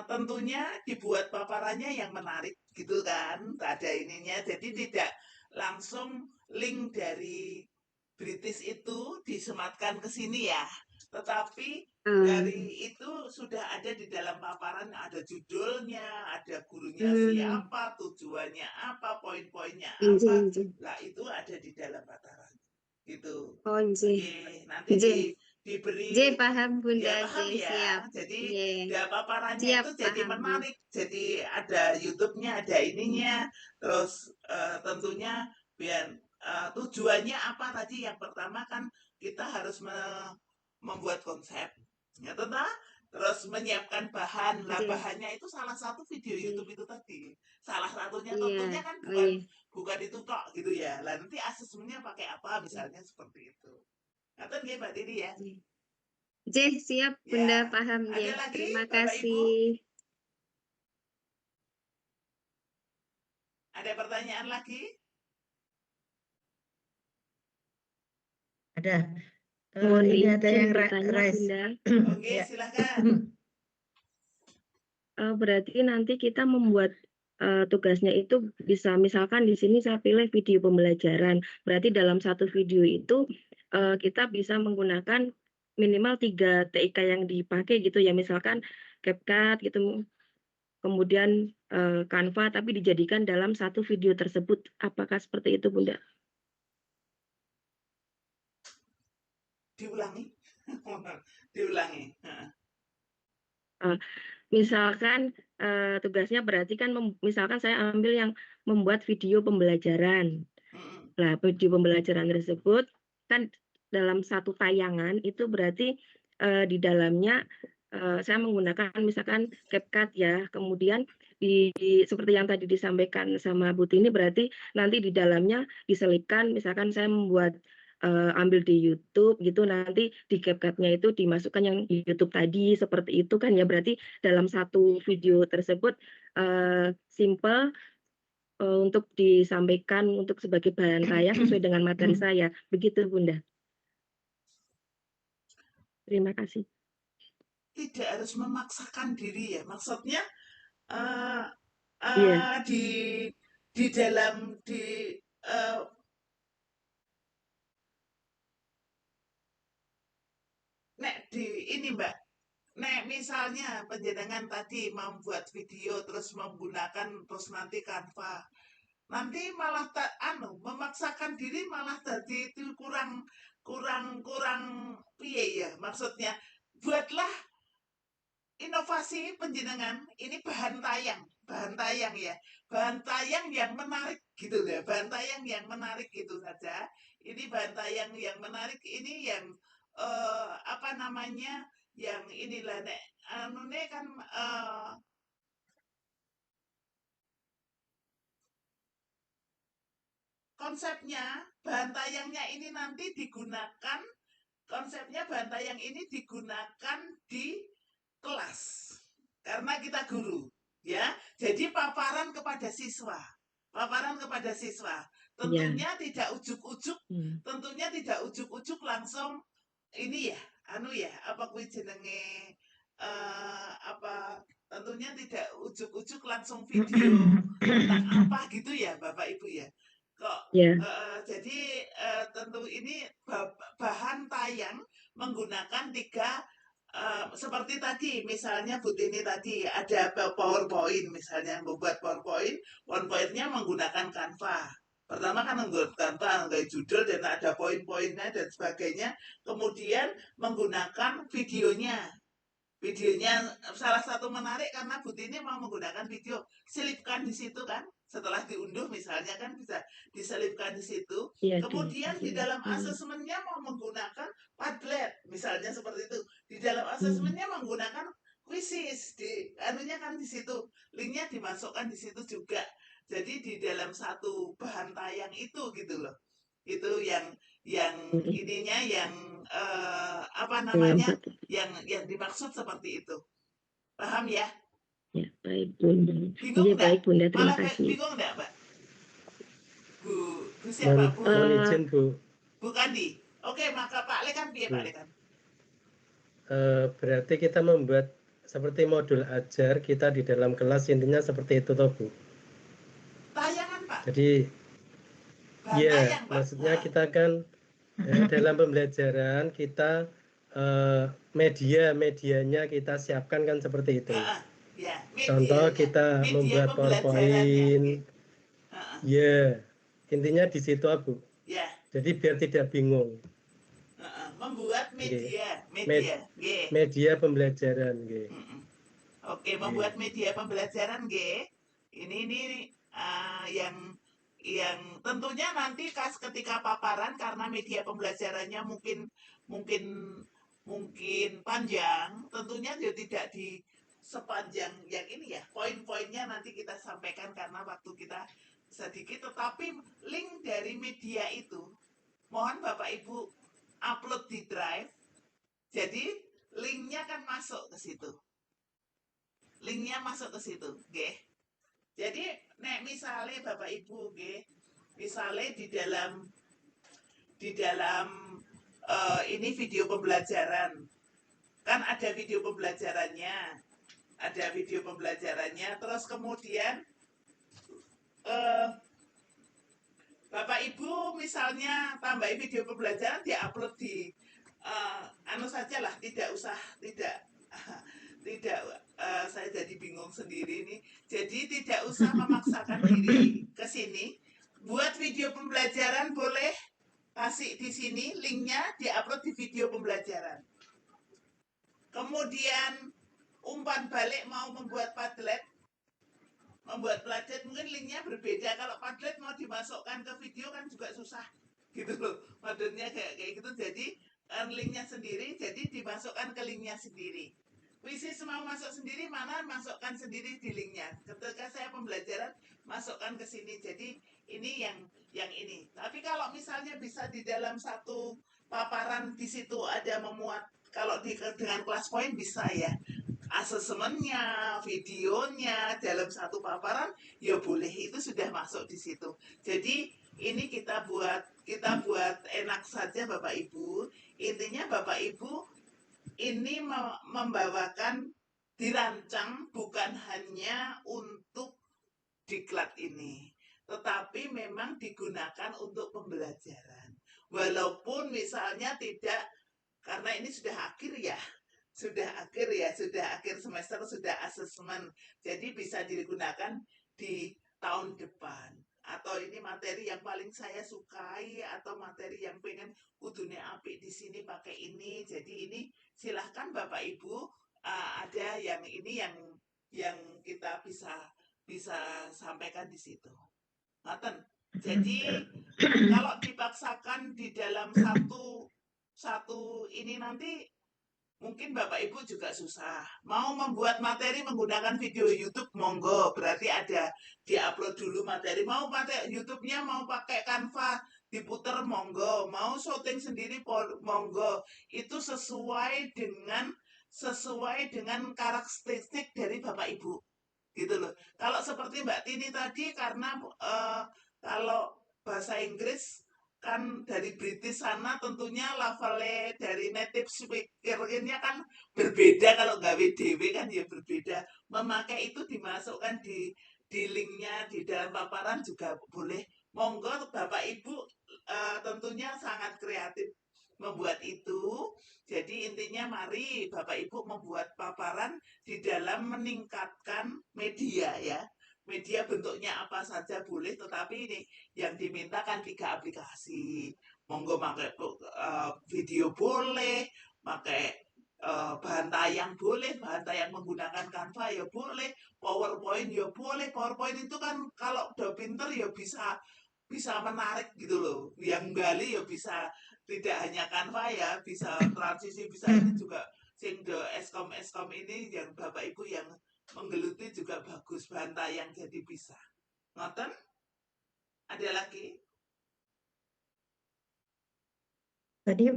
tentunya dibuat paparannya yang menarik gitu kan, ada ininya, jadi tidak langsung link dari British itu disematkan ke sini ya. Tetapi Ah, dari itu sudah ada di dalam paparan, ada judulnya, ada gurunya hmm, siapa, tujuannya apa, poin-poinnya nggih, apa. nggih. Lah itu ada di dalam paparan. Gitu. Oh, nggih. Oke, nanti Nggih. diberi Nggih, paham ya Bunda, paham nggih, siap. ya. Jadi Nggih. paparannya Siap, itu jadi paham. menarik. Jadi ada YouTube-nya, ada ininya. Terus tentunya biar tujuannya apa tadi? Yang pertama kan kita harus membuat konsep. Ya, terus menyiapkan bahan. Lah Nggih. bahannya itu salah satu video Nggih. YouTube itu tadi. Salah satunya Iya. tentunya kan Oh, iya. bukan itu tok gitu ya. Lah nanti asesmennya pakai apa misalnya seperti itu. Ngaten nggih Mbak Didi ya? Nggih. Nggih, siap Bunda, Ya. paham Ada nggih. lagi Terima Bapak Ibu? kasih. Ada pertanyaan lagi? Ada. Mohon Ini ada izin yang bertanya, raise. Bunda. Oke, Ya. silakan. Berarti nanti kita membuat tugasnya itu bisa, misalkan di sini saya pilih video pembelajaran. Berarti dalam satu video itu kita bisa menggunakan minimal 3 TIK yang dipakai gitu ya, misalkan CapCut gitu, kemudian Canva, tapi dijadikan dalam satu video tersebut. Apakah seperti itu, Bunda? Diulangi. Diulangi. Misalkan tugasnya berarti kan misalkan saya ambil yang membuat video pembelajaran. Nah, video pembelajaran tersebut kan dalam satu tayangan itu berarti di dalamnya saya menggunakan misalkan CapCut ya. Kemudian seperti yang tadi disampaikan sama Bu Tini, berarti nanti di dalamnya diselipkan misalkan saya membuat ambil di YouTube gitu, nanti di CapCut-nya itu dimasukkan yang YouTube tadi, seperti itu kan ya. Berarti dalam satu video tersebut simple untuk disampaikan untuk sebagai bahan tayang sesuai dengan materi saya. Begitu Bunda. Terima kasih. Tidak harus memaksakan diri ya. Maksudnya Iya. di dalam ini Mbak, misalnya penjenengan tadi membuat video terus menggunakan terus nanti Canva, nanti malah memaksakan diri malah tadi itu kurang piye ya, maksudnya buatlah inovasi penjenengan ini bahan tayang ya, bahan tayang yang menarik gitu ya, bahan tayang yang menarik gitu saja. Ini bahan tayang yang menarik, ini yang apa namanya, yang inilah kan konsepnya bahan tayangnya ini nanti digunakan, konsepnya bahan tayang ini digunakan di kelas karena kita guru ya. Jadi paparan kepada siswa tentunya tidak ujuk-ujuk, tentunya tidak ujuk-ujuk langsung ini ya, apa kuwi jenenge apa, tentunya tidak ujuk-ujuk langsung video tentang apa gitu ya Bapak Ibu ya. Kok jadi tentu ini bahan tayang menggunakan 3 seperti tadi misalnya Bu Tini tadi ada PowerPoint, misalnya membuat PowerPoint-nya menggunakan Canva. Pertama kan menggunakan Canva, kayak judul dan ada poin-poinnya dan sebagainya. Kemudian menggunakan videonya salah satu menarik karena Bu Tini mau menggunakan video, selipkan di situ kan, setelah diunduh misalnya kan bisa diselipkan di situ. Kemudian di dalam asesmennya mau menggunakan Padlet misalnya seperti itu, di dalam asesmennya menggunakan kuisis, di anunya kan di situ, linknya dimasukkan di situ juga. Jadi di dalam satu bahan tayang itu gitu loh, itu yang ininya yang apa namanya, yang dimaksud seperti itu. Paham ya? Ya, baik Bunda. Bingung enggak? Baik Bunda, terima Malah kasih. bingung enggak, Mbak? Bu siapa? Mohon izin Bu. Bu Kandi. Oke, maka Pak Lekan piye Pak Lekan? Berarti kita membuat seperti modul ajar kita di dalam kelas, intinya seperti itu toh Bu. Tayangan Pak. Jadi bahan ya tayang, Pak. maksudnya kita kan Ya, dalam pembelajaran kita medianya kita siapkan kan seperti itu. Ya, Contoh medianya, kita media membuat pembelajarannya. PowerPoint. Ya, intinya di situ Abu. Ya, Jadi biar tidak bingung. membuat Nggih. media. Media pembelajaran, nggih. Oke, membuat media pembelajaran, nggih. Ini yang tentunya nanti ketika paparan karena media pembelajarannya mungkin panjang, tentunya dia tidak di sepanjang yang ini ya. Poin-poinnya nanti kita sampaikan karena waktu kita sedikit, tetapi link dari media itu mohon Bapak Ibu upload di Drive. Jadi linknya kan masuk ke situ. Linknya masuk ke situ, nggih. Jadi nek misalnya Bapak Ibu nggih, misalnya di dalam ini video pembelajaran. Kan ada video pembelajarannya. Terus kemudian Bapak Ibu misalnya tambahin video pembelajaran diupload di anu sajalah, tidak saya jadi bingung sendiri nih. Jadi tidak usah memaksakan diri ke sini. Buat video pembelajaran boleh kasih di sini linknya, diupload di video pembelajaran. Kemudian umpan balik mau membuat Padlet, mungkin linknya berbeda. Kalau Padlet mau dimasukkan ke video kan juga susah gitu loh. Modelnya kayak gitu. Jadi linknya sendiri, jadi dimasukkan ke linknya sendiri. Wisis mau masuk sendiri, mana masukkan sendiri di linknya. Ketika saya pembelajaran, masukkan ke sini. Jadi ini yang ini. Tapi kalau misalnya bisa di dalam satu paparan di situ ada memuat, kalau dengan kelas poin bisa ya. Asesmennya, videonya dalam satu paparan ya boleh, itu sudah masuk di situ. Jadi ini kita buat enak saja Bapak Ibu. Intinya Bapak Ibu ini membawakan, dirancang bukan hanya untuk diklat ini, tetapi memang digunakan untuk pembelajaran. Walaupun misalnya tidak, karena ini sudah akhir semester, sudah asesmen, jadi bisa digunakan di tahun depan. Atau ini materi yang paling saya sukai, atau materi yang pengen kudune apik di sini pakai ini. Jadi ini silahkan Bapak Ibu, ada yang ini yang kita bisa sampaikan di situ. Ngaten. Jadi kalau dipaksakan di dalam satu ini nanti mungkin Bapak Ibu juga susah. Mau membuat materi menggunakan video YouTube, monggo. Berarti ada diupload dulu materi. Mau pakai YouTube-nya, mau pakai Canva, diputer, monggo. Mau syuting sendiri, monggo. Itu sesuai dengan karakteristik dari Bapak Ibu. Gitu loh. Kalau seperti Mbak Tini tadi, karena kalau bahasa Inggris kan dari British sana, tentunya levelnya dari native speaker-nya kan berbeda. Kalau nggak WDW kan ya berbeda. Memakai itu dimasukkan di linknya di dalam paparan juga boleh. Monggo Bapak Ibu tentunya sangat kreatif membuat itu. Jadi intinya mari Bapak Ibu membuat paparan di dalam meningkatkan media ya. Media bentuknya apa saja boleh, tetapi ini yang dimintakan 3 aplikasi. Monggo pakai video boleh, pakai bahan tayang boleh, bahan tayang menggunakan Canva ya boleh, PowerPoint ya boleh. PowerPoint itu kan kalau udah pinter ya bisa menarik gitu loh. Yang gali ya bisa, tidak hanya Canva ya, bisa transisi, bisa ini juga. Sing eskom ini yang Bapak Ibu yang menggeluti juga bagus, bahan tayang jadi bisa. Ngoten? Ada lagi? Tadi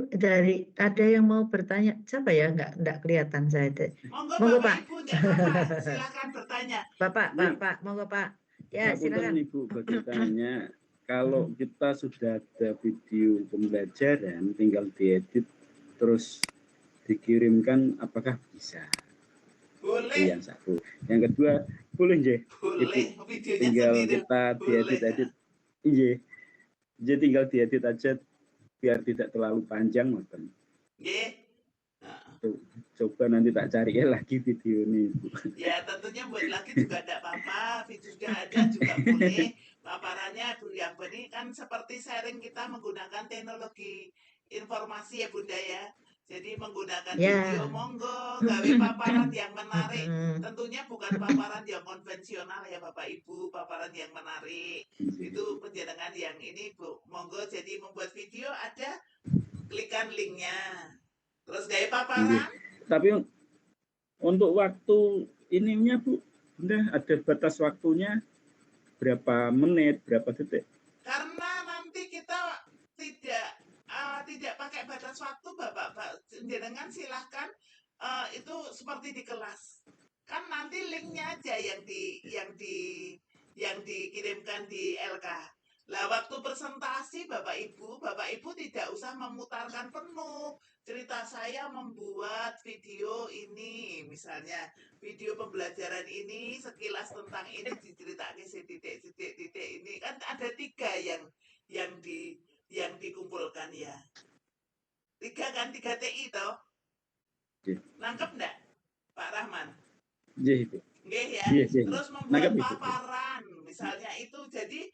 ada yang mau bertanya, siapa ya? Nggak kelihatan saya. Monggo Bapak Ibu, nggak apa-apa, silakan bertanya. Pak, monggo Pak. Ya, silakan. Ibu, bertanya, kalau kita sudah ada video pembelajaran, tinggal diedit terus dikirimkan, apakah bisa? Boleh. Yang satu. Yang kedua, boleh nggih? Boleh, videonya tinggal sendiri. Kita diedit. Iya. Jadi tinggal diedit aja biar tidak terlalu panjang ngoten. Nggih. Heeh. Coba nanti tak cari lagi video ini. Ya tentunya buat lagi juga tidak apa-apa, video sudah ada juga boleh. Paparannya Bu yang ini kan seperti sharing kita menggunakan teknologi informasi ya Bunda ya. Jadi menggunakan video Ya. monggo, gawe paparan yang menarik. Tentunya bukan paparan yang konvensional ya Bapak Ibu, paparan yang menarik. Itu penjenengan yang ini Bu, monggo jadi membuat video ada, klikan linknya. Terus gawe paparan. Tapi untuk waktu ininya Bu, Bunda ada batas waktunya berapa menit, berapa detik? Karena nanti kita tidak pakai batas waktu, Bapak jenengan silahkan itu seperti di kelas. Kan nanti linknya aja yang dikirimkan di LK. Lah waktu presentasi Bapak Ibu tidak usah memutarkan penuh. Cerita saya membuat video ini, misalnya video pembelajaran ini sekilas tentang ini diceritakan titik ini kan ada 3 yang dikumpulkan ya. 3 kan 3 TI toh. Nangkep enggak Pak Rahman? Nggih. Nggih ya. Yes. Terus membuat paparan misalnya itu jadi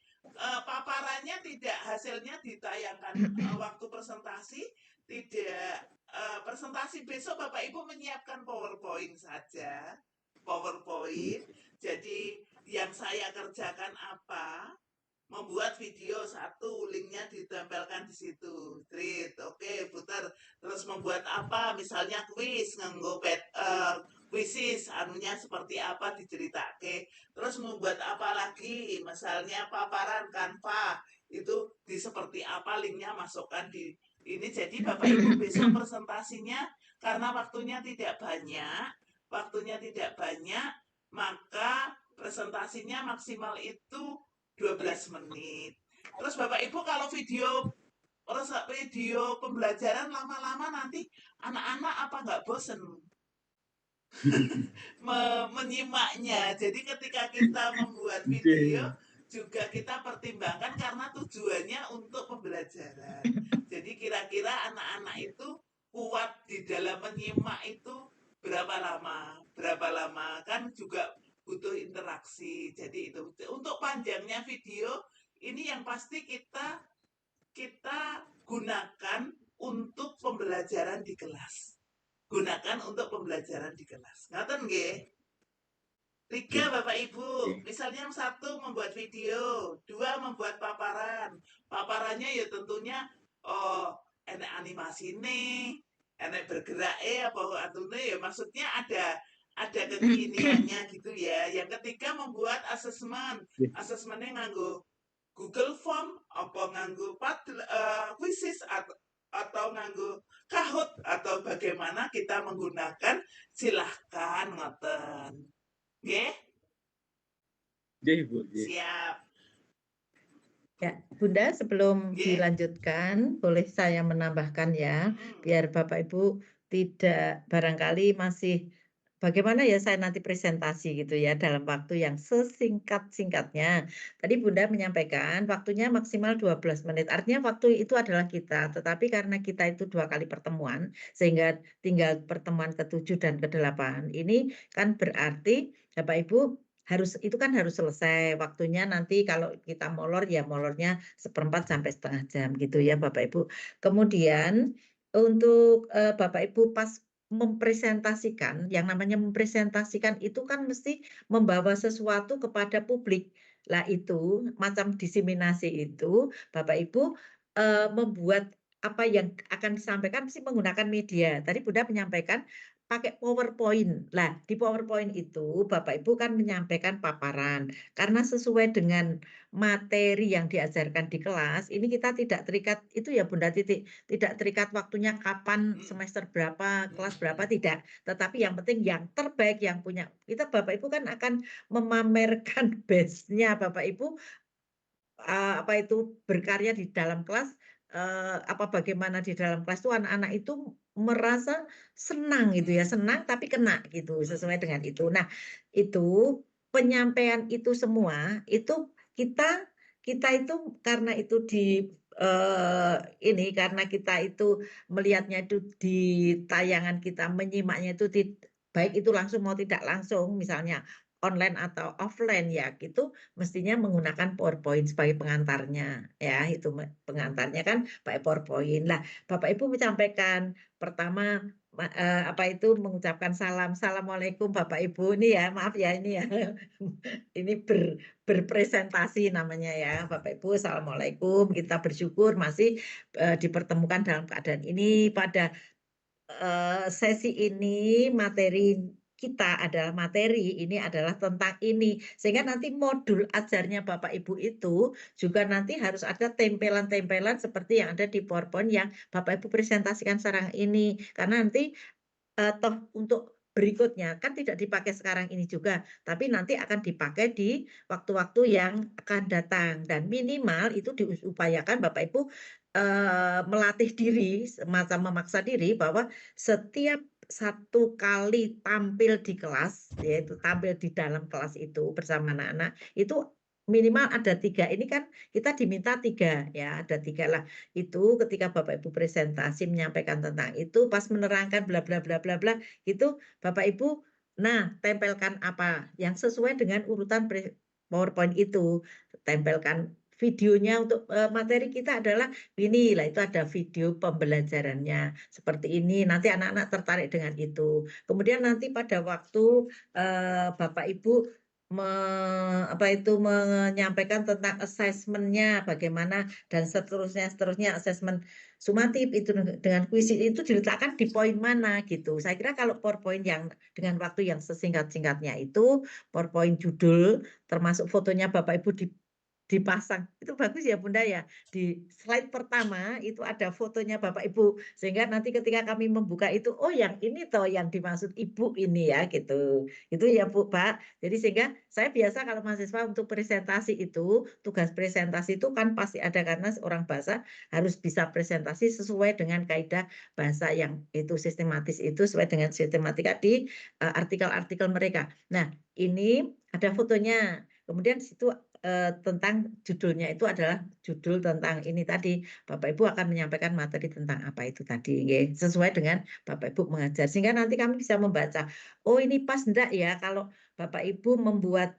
paparannya tidak hasilnya ditayangkan waktu presentasi, tidak presentasi besok Bapak Ibu menyiapkan PowerPoint saja. PowerPoint. Jadi yang saya kerjakan apa? Membuat video 1, linknya ditempelkan di situ. Oke, putar. Terus membuat apa? Misalnya kuis nganggo kuisis anunya seperti apa diceritake. Terus membuat apa lagi? Misalnya paparan Canva itu di seperti apa linknya masukkan di ini. Jadi Bapak Ibu besok presentasinya karena waktunya tidak banyak, maka presentasinya maksimal itu 12 menit. Terus Bapak Ibu kalau video pembelajaran lama-lama nanti anak-anak apa nggak bosen menyimaknya. Jadi ketika kita membuat video juga kita pertimbangkan karena tujuannya untuk pembelajaran. Jadi kira-kira anak-anak itu kuat di dalam menyimak itu berapa lama kan juga butuh interaksi. Jadi itu untuk panjangnya video ini yang pasti kita gunakan untuk pembelajaran di kelas. Ngaten nggih? 3 Bapak Ibu, misalnya 1 membuat video, 2 membuat paparan. Paparannya ya tentunya enek animasi nih, enek bergerak apa atune ya maksudnya ada kekiniannya gitu ya. Yang ketiga membuat asesmen. Asesmennya nganggo Google Form apa nganggo quizzes atau nganggo Kahoot atau bagaimana kita menggunakan silahkan ngoten. Nggih? Bu. Siap. Ya, Bunda, sebelum Nggih. dilanjutkan, boleh saya menambahkan ya, biar Bapak Ibu tidak barangkali masih bagaimana ya saya nanti presentasi gitu ya dalam waktu yang sesingkat-singkatnya. Tadi Bunda menyampaikan waktunya maksimal 12 menit. Artinya waktu itu adalah kita, tetapi karena kita itu 2 kali pertemuan sehingga tinggal pertemuan ke-7 dan ke-8. Ini kan berarti Bapak Ibu itu kan harus selesai waktunya. Nanti kalau kita molor ya molornya 1/4 sampai setengah jam gitu ya Bapak Ibu. Kemudian untuk Bapak Ibu pas mempresentasikan, yang namanya mempresentasikan itu kan mesti membawa sesuatu kepada publik. Lah itu macam diseminasi itu Bapak Ibu membuat apa yang akan disampaikan mesti menggunakan media. Tadi Bunda menyampaikan pakai PowerPoint. Lah, di PowerPoint itu Bapak Ibu kan menyampaikan paparan. Karena sesuai dengan materi yang diajarkan di kelas, ini kita tidak terikat itu ya Bunda tidak terikat waktunya kapan, semester berapa, kelas berapa, tidak. Tetapi yang penting yang terbaik yang punya. Kita Bapak Ibu kan akan memamerkan base-nya Bapak Ibu apa itu berkarya di dalam kelas, bagaimana di dalam kelas itu anak-anak itu merasa senang gitu ya, senang tapi kena gitu sesuai dengan itu. Nah, itu penyampaian itu semua itu kita itu karena itu ini karena kita itu melihatnya itu di tayangan kita, menyimaknya itu baik itu langsung mau tidak langsung, misalnya online atau offline ya, gitu mestinya menggunakan PowerPoint sebagai pengantarnya ya, itu pengantarnya kan pakai PowerPoint. Lah, Bapak Ibu menyampaikan pertama apa itu mengucapkan salam, Assalamualaikum Bapak Ibu, ini ya maaf ya ini ya ini berpresentasi namanya ya Bapak Ibu. Assalamualaikum, kita bersyukur masih dipertemukan dalam keadaan ini. Pada sesi ini materi kita adalah ini adalah tentang ini, sehingga nanti modul ajarnya Bapak Ibu itu juga nanti harus ada tempelan-tempelan seperti yang ada di PowerPoint yang Bapak Ibu presentasikan sekarang ini, karena nanti toh untuk berikutnya kan tidak dipakai sekarang ini juga, tapi nanti akan dipakai di waktu-waktu yang akan datang, dan minimal itu diupayakan Bapak Ibu melatih diri, semacam memaksa diri bahwa setiap satu kali tampil di kelas, yaitu tampil di dalam kelas itu bersama anak-anak, itu minimal ada 3. Ini kan kita diminta 3 ya, ada 3 lah. Itu ketika Bapak Ibu presentasi menyampaikan tentang itu, pas menerangkan bla bla bla bla bla, itu Bapak Ibu, nah tempelkan apa yang sesuai dengan urutan PowerPoint itu, tempelkan videonya. Untuk materi kita adalah ini lah, itu ada video pembelajarannya seperti ini, nanti anak-anak tertarik dengan itu. Kemudian nanti pada waktu Bapak Ibu menyampaikan tentang assessment-nya bagaimana dan seterusnya assessment sumatif itu dengan kuis itu diletakkan di poin mana gitu. Saya kira kalau PowerPoint yang dengan waktu yang sesingkat-singkatnya itu PowerPoint judul termasuk fotonya Bapak Ibu dipasang, itu bagus ya Bunda ya. Di slide pertama itu ada fotonya Bapak Ibu, sehingga nanti ketika kami membuka itu, oh yang ini toh yang dimaksud Ibu ini ya gitu. Itu ya Bu Pak. Jadi sehingga saya biasa kalau mahasiswa untuk presentasi itu, tugas presentasi itu kan pasti ada, karena seorang bahasa harus bisa presentasi sesuai dengan kaidah bahasa yang itu sistematis, itu sesuai dengan sistematika di artikel-artikel mereka. Nah, ini ada fotonya. Kemudian di situ tentang judulnya itu adalah judul tentang ini tadi, Bapak Ibu akan menyampaikan materi tentang apa itu tadi, sesuai dengan Bapak Ibu mengajar, sehingga nanti kami bisa membaca, oh ini pas enggak ya kalau Bapak Ibu membuat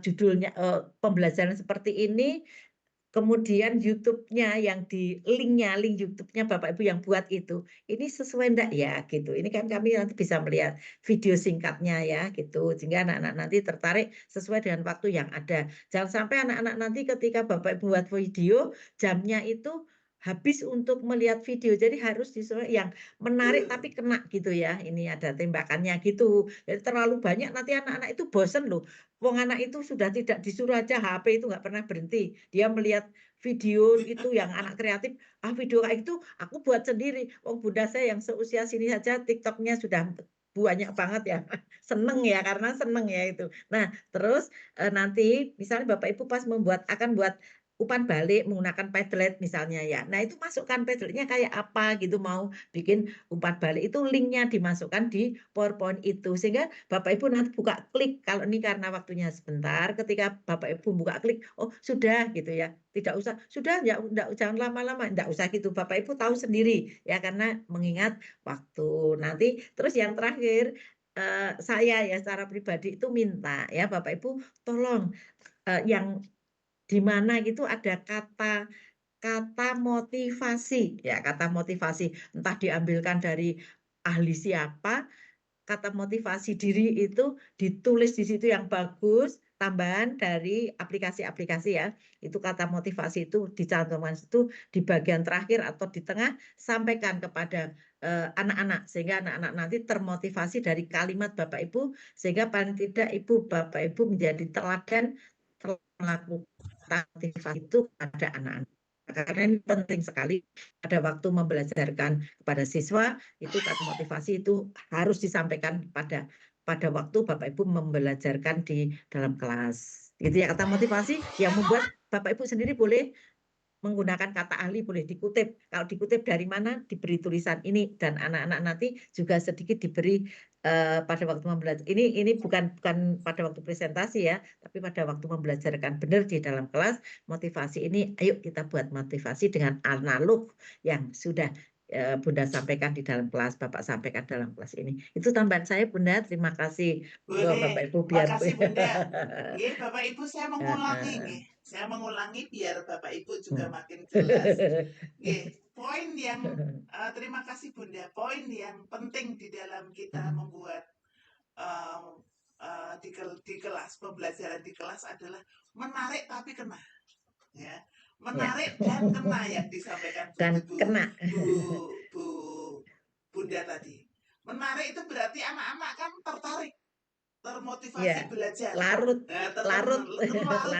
judulnya pembelajaran seperti ini, kemudian YouTube-nya yang di link YouTube-nya Bapak Ibu yang buat itu, ini sesuai enggak ya gitu. Ini kan kami nanti bisa melihat video singkatnya ya gitu, sehingga anak-anak nanti tertarik sesuai dengan waktu yang ada. Jangan sampai anak-anak nanti ketika Bapak Ibu buat video, jamnya itu habis untuk melihat video, jadi harus disesuaikan yang menarik tapi kena gitu ya. Ini ada tembakannya gitu. Jadi terlalu banyak nanti anak-anak itu bosen loh. Wong anak itu sudah tidak disuruh aja, HP itu nggak pernah berhenti. Dia melihat video itu yang anak kreatif, video kayak itu aku buat sendiri. Wong Bunda saya yang seusia sini saja TikToknya sudah banyak banget ya. Seneng ya, karena seneng ya itu. Nah, terus nanti misalnya Bapak Ibu pas akan buat umpan balik menggunakan Padlet misalnya ya. Nah, itu masukkan Padletnya kayak apa gitu, mau bikin umpan balik itu linknya dimasukkan di PowerPoint itu, sehingga Bapak Ibu nanti buka klik, kalau ini karena waktunya sebentar, ketika Bapak Ibu buka klik, oh sudah gitu ya, tidak usah, sudah ya, jangan lama-lama, enggak usah gitu, Bapak Ibu tahu sendiri ya, karena mengingat waktu. Nanti terus yang terakhir, saya ya secara pribadi itu minta ya Bapak Ibu tolong yang di mana gitu ada kata motivasi ya, kata motivasi entah diambilkan dari ahli siapa, kata motivasi diri itu ditulis di situ yang bagus, tambahan dari aplikasi-aplikasi ya. Itu kata motivasi itu dicantumkan situ di bagian terakhir atau di tengah, sampaikan kepada anak-anak, sehingga anak-anak nanti termotivasi dari kalimat Bapak Ibu, sehingga paling tidak Bapak Ibu menjadi teladan melakukan motivasi itu pada anak-anak. Karena ini penting sekali pada waktu membelajarkan kepada siswa, itu kata motivasi itu harus disampaikan pada waktu Bapak Ibu membelajarkan di dalam kelas. Gitu ya, kata motivasi yang membuat Bapak Ibu sendiri boleh menggunakan kata ahli, boleh dikutip. Kalau dikutip dari mana, diberi tulisan ini, dan anak-anak nanti juga sedikit diberi pada waktu membelajar ini bukan pada waktu presentasi ya, tapi pada waktu membelajarkan benar di dalam kelas, motivasi ini ayo kita buat motivasi dengan analog yang sudah Bunda sampaikan di dalam kelas, Bapak sampaikan dalam kelas ini. Itu tambahan saya, Bunda. Terima kasih. Bapak Boleh. Ibu biar Makasih Bunda. Nggih, Bapak Ibu saya mengulangi nggih. Saya mengulangi biar Bapak Ibu juga makin jelas. Nggih, poin yang terima kasih Bunda. Poin yang penting di dalam kita membuat di kelas, pembelajaran di kelas adalah menarik tapi kena. Ya. Menarik dan kena yang disampaikan Bu Bunda tadi. Menarik itu berarti anak-anak kan tertarik, termotivasi belajar. Larut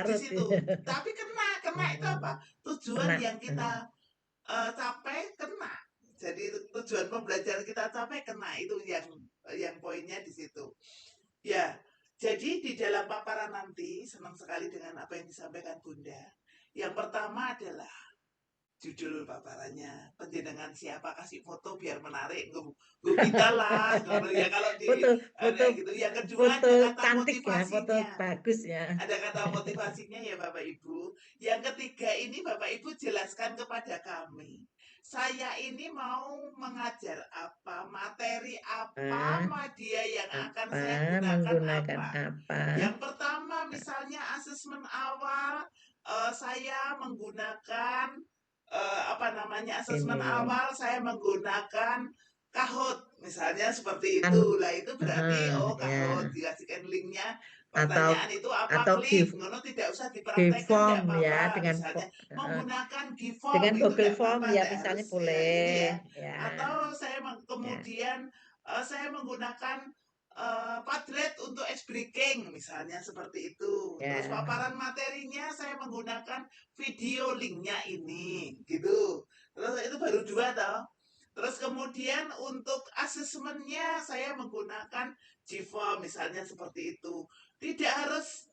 di situ. Tapi kena itu apa? Tujuan yang kita capai kena. Jadi tujuan pembelajaran kita capai kena, itu yang poinnya di situ. Ya, jadi di dalam paparan nanti senang sekali dengan apa yang disampaikan Bunda. Yang pertama adalah judul paparannya, penjenengan siapa, kasih foto biar menarik, gue kita lah, ya kalau di foto gitu. Yang kedua ada kata cantik motivasinya, ya, foto bagus ya. Ada kata motivasinya ya Bapak Ibu. Yang ketiga ini Bapak Ibu jelaskan kepada kami, saya ini mau mengajar apa, materi apa, media yang akan saya gunakan apa. Yang pertama misalnya asesmen awal, saya menggunakan asesmen awal saya menggunakan Kahoot misalnya seperti itu. Lah itu berarti Kahoot dikasihkan linknya, pertanyaan itu apa, klik, tidak usah dipraktekkan, tidak apa-apa. Dengan misalnya menggunakan Giveform dengan itu Google Form ya misalnya harus, boleh ya. Atau saya kemudian saya menggunakan Padlet untuk ice breaking misalnya seperti itu. Terus paparan materinya saya menggunakan video linknya ini gitu. Terus itu baru 2 toh. Terus kemudian untuk asesmennya saya menggunakan Giveform misalnya seperti itu. Tidak harus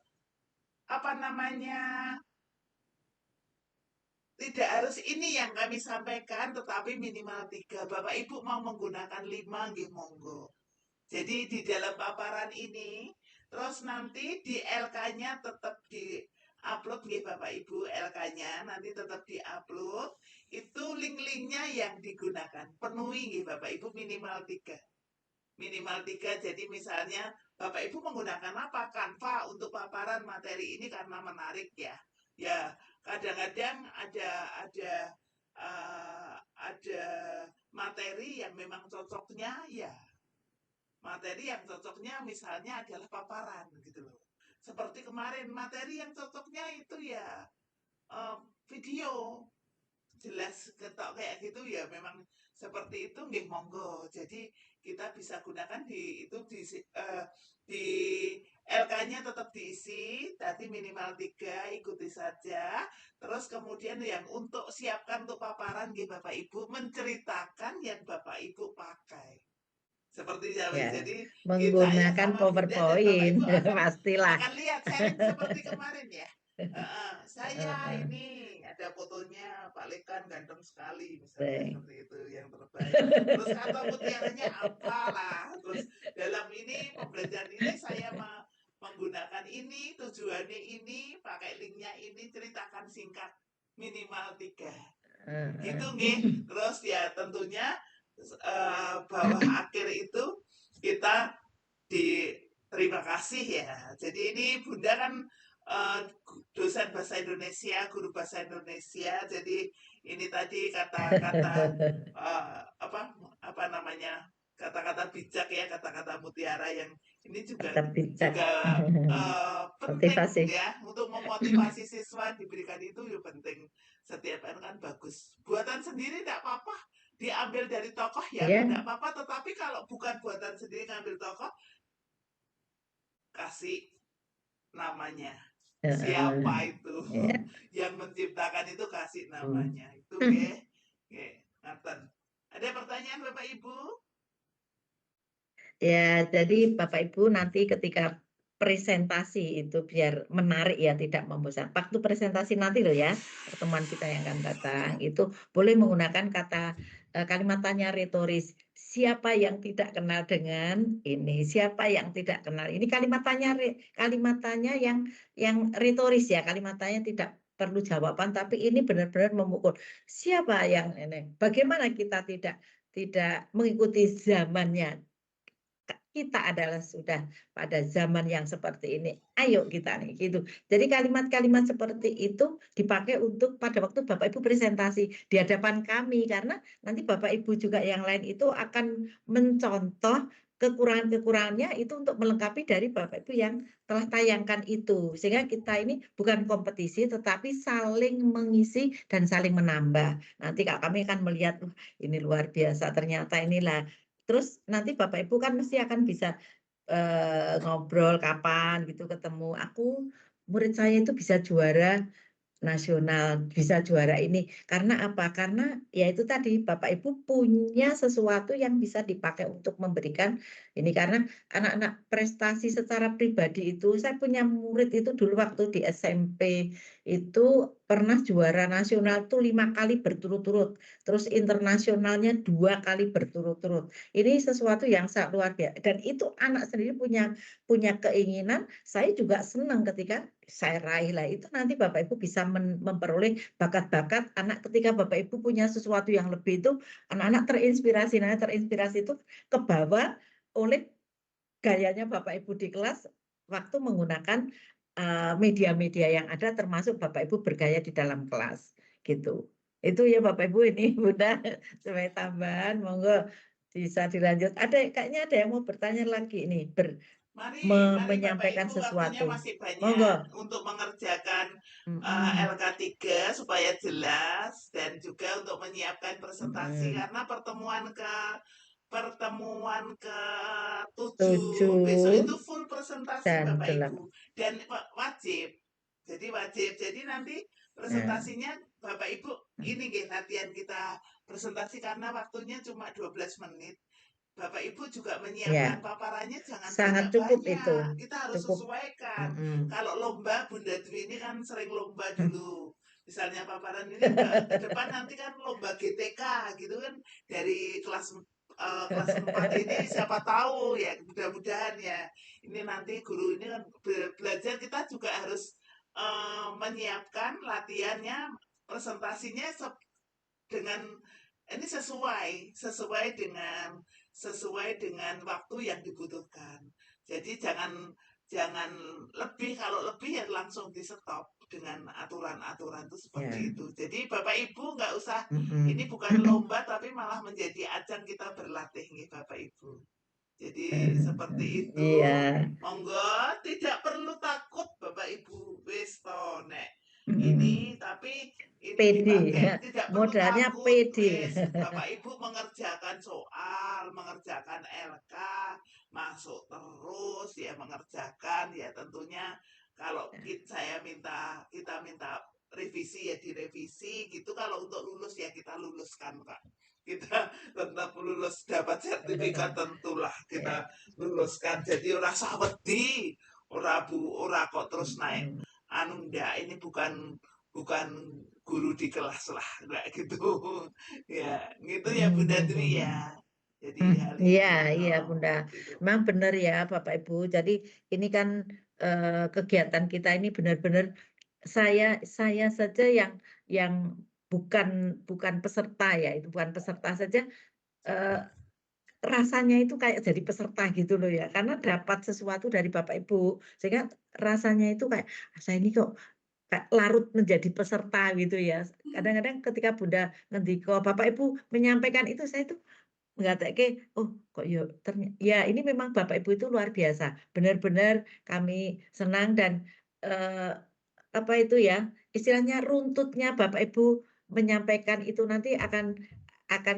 tidak harus ini yang kami sampaikan, tetapi minimal 3. Bapak Ibu mau menggunakan 5 nggih monggo. Jadi di dalam paparan ini, terus nanti di LK-nya tetap di-upload nggih Bapak Ibu, LK-nya nanti tetap di-upload. Itu link-linknya yang digunakan. Penuhi nggih Bapak Ibu minimal 3. Minimal 3, jadi misalnya Bapak Ibu menggunakan apa? Canva untuk paparan materi ini karena menarik ya. Ya, kadang-kadang ada materi yang memang cocoknya ya. Materi yang cocoknya misalnya adalah paparan gitu loh. Seperti kemarin materi yang cocoknya itu ya video. Jelas ketok kayak gitu ya, memang seperti itu nggih monggo. Jadi kita bisa gunakan di LK-nya tetap diisi, tadi minimal 3, ikuti saja. Terus kemudian yang untuk siapkan untuk paparan nggih Bapak Ibu, menceritakan yang Bapak Ibu pakai. Seperti jadi menggunakan PowerPoint pastilah. Akan lihat sharing seperti kemarin ya. Saya ini ada fotonya Pak Lekan ganteng sekali misalnya seperti itu yang terbaik. Terus kata mutiaranya apalah. Terus dalam ini pembelajaran ini saya menggunakan ini, tujuannya ini, pakai linknya ini, ceritakan singkat minimal 3. Gitu nggih. Terus ya tentunya bawah akhir itu kita terima kasih ya. Jadi ini Bunda kan dosen bahasa Indonesia, guru bahasa Indonesia. Jadi ini tadi kata-kata kata-kata bijak ya, kata-kata mutiara yang ini juga penting ya untuk memotivasi siswa, diberikan itu ya penting. Setiap kan bagus. Buatan sendiri tidak apa-apa, diambil dari tokoh ya tidak apa-apa. Tetapi kalau bukan buatan sendiri ngambil tokoh, kasih namanya. Siapa itu yang menciptakan itu, kasih namanya itu ngaten. Ada pertanyaan Bapak Ibu? Ya, jadi Bapak Ibu nanti ketika presentasi itu biar menarik ya, tidak membosankan. Waktu presentasi nanti loh ya, pertemuan kita yang akan datang itu boleh menggunakan kata kalimat tanya retoris. siapa yang tidak kenal dengan ini, siapa yang tidak kenal ini, kalimatannya yang retoris ya, kalimatannya tidak perlu jawaban, tapi ini benar-benar memukul. Siapa yang ini? Bagaimana kita tidak mengikuti zamannya? Kita adalah sudah pada zaman yang seperti ini. Ayo kita nih gitu. Jadi kalimat-kalimat seperti itu dipakai untuk pada waktu Bapak Ibu presentasi di hadapan kami, karena nanti Bapak Ibu juga yang lain itu akan mencontoh kekurangan-kekurangannya itu untuk melengkapi dari Bapak Ibu yang telah tayangkan itu. Sehingga kita ini bukan kompetisi tetapi saling mengisi dan saling menambah. Nanti kami akan melihat ini luar biasa, ternyata inilah. Terus nanti Bapak Ibu kan mesti akan bisa ngobrol kapan gitu ketemu. Murid saya itu bisa juara nasional, bisa juara ini. Karena apa? Karena ya itu tadi Bapak Ibu punya sesuatu yang bisa dipakai untuk memberikan ini. Karena anak-anak prestasi secara pribadi itu, saya punya murid itu dulu waktu di SMP itu pernah juara nasional tuh 5 kali berturut-turut, terus internasionalnya 2 kali berturut-turut. Ini sesuatu yang sangat luar biasa, dan itu anak sendiri punya keinginan. Saya juga senang ketika saya raih lah, itu nanti Bapak Ibu bisa memperoleh bakat-bakat anak. Ketika Bapak Ibu punya sesuatu yang lebih, itu anak-anak terinspirasi. Nah, terinspirasi itu kebawa oleh gayanya Bapak Ibu di kelas waktu menggunakan media-media yang ada, termasuk Bapak Ibu bergaya di dalam kelas gitu. Itu ya Bapak Ibu, ini Bunda sebagai tambahan, monggo bisa dilanjut. Kayaknya ada yang mau bertanya lagi ini, Mari Bapak menyampaikan Ibu, waktunya sesuatu. masih banyak Monggo. untuk mengerjakan Mm-mm. LK3 supaya jelas, dan juga untuk menyiapkan presentasi, karena pertemuan ke-7 besok itu 7 full presentasi dan Bapak 8. Ibu, dan wajib. Jadi nanti presentasinya Bapak Ibu ini latihan kita presentasi, karena waktunya cuma 12 menit. Bapak Ibu juga menyiapkan paparannya jangan Sangat cukup itu. banyak-banyak. Kita harus Cukup. sesuaikan. Kalau lomba, Bunda Dwi ini kan sering lomba dulu. Misalnya paparan ini ke depan nanti kan lomba GTK gitu kan, dari kelas 4 ini siapa tahu ya, mudah-mudahan ya. Ini nanti guru ini kan belajar, kita juga harus menyiapkan latihannya, presentasinya dengan ini sesuai dengan waktu yang dibutuhkan. Jadi jangan lebih, kalau lebih ya langsung di stop dengan aturan-aturan itu seperti itu. Jadi Bapak Ibu nggak usah, ini bukan lomba tapi malah menjadi ajang kita berlatih nih Bapak Ibu. Jadi seperti itu. Monggo, tidak perlu takut Bapak Ibu. Wis to nek ini, tapi ini PD, dipakai, tidak perlu modalnya takut. PD. Wis, Bapak Ibu mengerjakan soal, mengerjakan LK, masuk terus ya, mengerjakan ya. Tentunya kalau kita minta revisi ya direvisi gitu. Kalau untuk lulus ya kita luluskan Pak. Kita tetap lulus, dapat sertifikat tentulah kita luluskan. Jadi ora usah wedi, ora kok terus naik ndak, ini bukan guru di kelas lah, enggak gitu. Ya, gitu ya Bunda Dwi ya. Jadi hal itu. Iya Bunda. Gitu. Memang benar ya Bapak Ibu. Jadi ini kan kegiatan kita ini benar-benar saya saja yang bukan peserta ya, itu bukan peserta saja, rasanya itu kayak jadi peserta gitu loh ya, karena dapat sesuatu dari Bapak Ibu, sehingga rasanya itu kayak saya ini kok kayak larut menjadi peserta gitu ya. Kadang-kadang ketika Bunda ngendika, Bapak Ibu menyampaikan itu, saya itu ngateke, oh kok ya ini memang Bapak Ibu itu luar biasa. Benar-benar kami senang, dan apa itu ya, istilahnya runtutnya Bapak Ibu menyampaikan itu nanti akan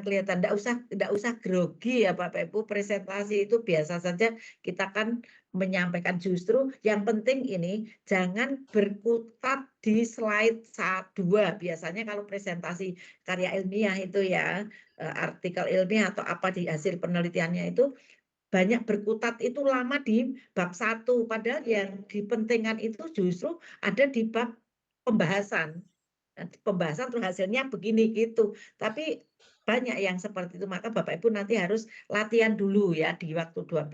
kelihatan. Nggak usah grogi ya Bapak Ibu, presentasi itu biasa saja, kita kan menyampaikan. Justru yang penting ini jangan berkutat di slide 1-2. Biasanya kalau presentasi karya ilmiah itu ya, artikel ilmiah atau apa di hasil penelitiannya itu banyak berkutat, itu lama di bab 1, padahal yang dipentingkan itu justru ada di bab pembahasan. Pembahasan terus hasilnya begini gitu. Tapi banyak yang seperti itu, maka Bapak Ibu nanti harus latihan dulu ya di waktu 12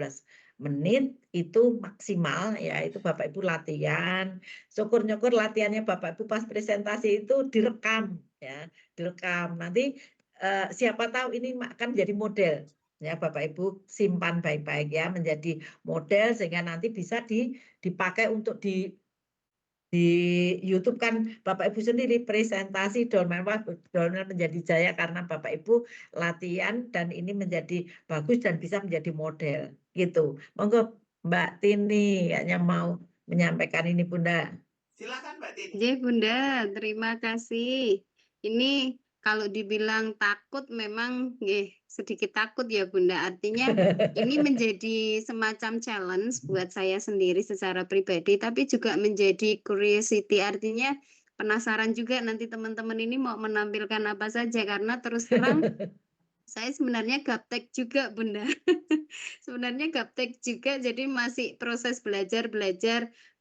menit itu maksimal ya, itu Bapak Ibu latihan. Syukur-syukur latihannya Bapak Ibu pas presentasi itu direkam ya, direkam. Nanti siapa tahu ini akan jadi model ya, Bapak Ibu simpan baik-baik ya, menjadi model sehingga nanti bisa dipakai untuk di YouTube kan Bapak Ibu sendiri presentasi Dolmen menjadi jaya karena Bapak Ibu latihan dan ini menjadi bagus dan bisa menjadi model gitu. Monggo Mbak Tini kayaknya mau menyampaikan ini Bunda. Silakan Mbak Tini. Iya Bunda, terima kasih. Ini kalau dibilang takut memang sedikit takut ya Bunda. Artinya ini menjadi semacam challenge buat saya sendiri secara pribadi, tapi juga menjadi curiosity. Artinya penasaran juga nanti teman-teman ini mau menampilkan apa saja, karena terus terang saya sebenarnya gaptek juga Bunda. Sebenarnya gaptek juga, jadi masih proses belajar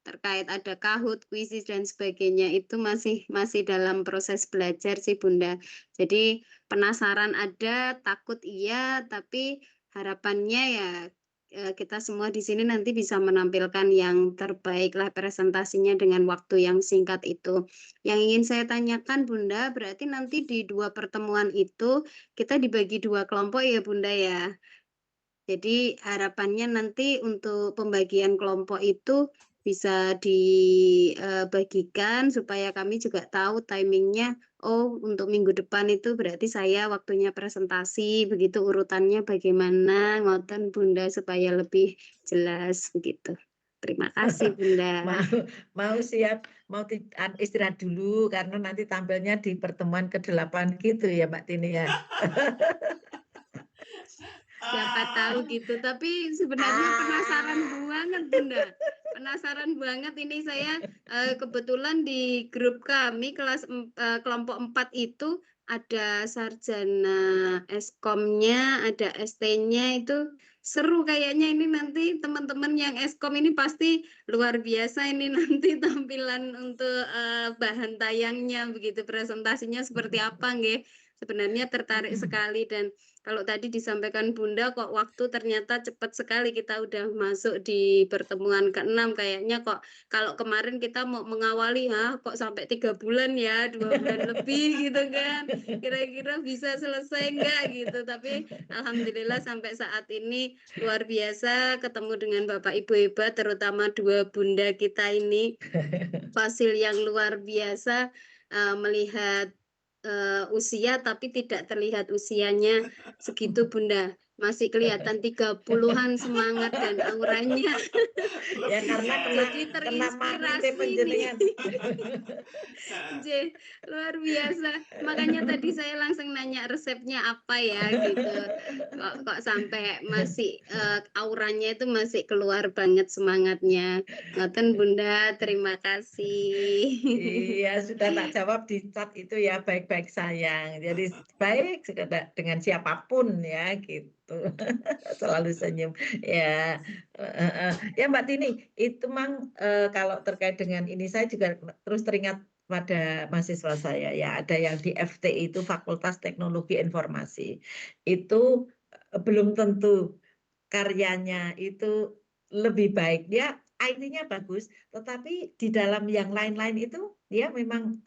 terkait ada Kahoot, kuisis dan sebagainya, itu masih dalam proses belajar sih Bunda. Jadi penasaran ada, takut iya, tapi harapannya ya kita semua di sini nanti bisa menampilkan yang terbaik lah presentasinya dengan waktu yang singkat itu. Yang ingin saya tanyakan Bunda, berarti nanti di 2 pertemuan itu kita dibagi 2 kelompok ya Bunda ya. Jadi harapannya nanti untuk pembagian kelompok itu bisa dibagikan supaya kami juga tahu timingnya. Oh, untuk minggu depan itu berarti saya waktunya presentasi, begitu urutannya bagaimana, ngoten Bunda supaya lebih jelas begitu. Terima kasih Bunda. mau siap, mau istirahat dulu karena nanti tampilnya di pertemuan ke-8 gitu ya Mbak Tini ya. Siapa tahu gitu, tapi sebenarnya penasaran banget Bunda. Penasaran banget ini saya kebetulan di grup kami kelompok 4 itu ada sarjana Eskomnya, ada ST-nya, itu seru kayaknya ini nanti teman-teman yang Eskom ini pasti luar biasa ini nanti tampilan untuk bahan tayangnya begitu, presentasinya seperti apa nggih. Sebenarnya tertarik sekali, dan kalau tadi disampaikan Bunda kok waktu ternyata cepat sekali kita udah masuk di pertemuan ke-6, kayaknya kok kalau kemarin kita mau mengawali kok sampai 3 bulan ya, 2 bulan lebih gitu kan, kira-kira bisa selesai enggak gitu, tapi alhamdulillah sampai saat ini luar biasa ketemu dengan Bapak Ibu hebat, terutama 2 Bunda kita ini, fasil yang luar biasa, melihat usia tapi tidak terlihat usianya segitu Bunda, masih kelihatan 30-an semangat dan auranya. Ya karena Jadi kena magnet terinspirasi penjenengan. nih. Luar biasa. Makanya tadi saya langsung nanya resepnya apa ya gitu. Kok sampai masih auranya itu masih keluar banget semangatnya. Ngoten Bunda, terima kasih. Iya, sudah tak jawab di chat itu ya, baik-baik sayang. Jadi baik dengan siapapun ya gitu. Selalu senyum. Ya. Ya Mbak Tini, itu Mang kalau terkait dengan ini saya juga terus teringat pada mahasiswa saya ya, ada yang di FTI itu Fakultas Teknologi Informasi. Itu belum tentu karyanya itu lebih baik. Dia IT-nya bagus, tetapi di dalam yang lain-lain itu dia memang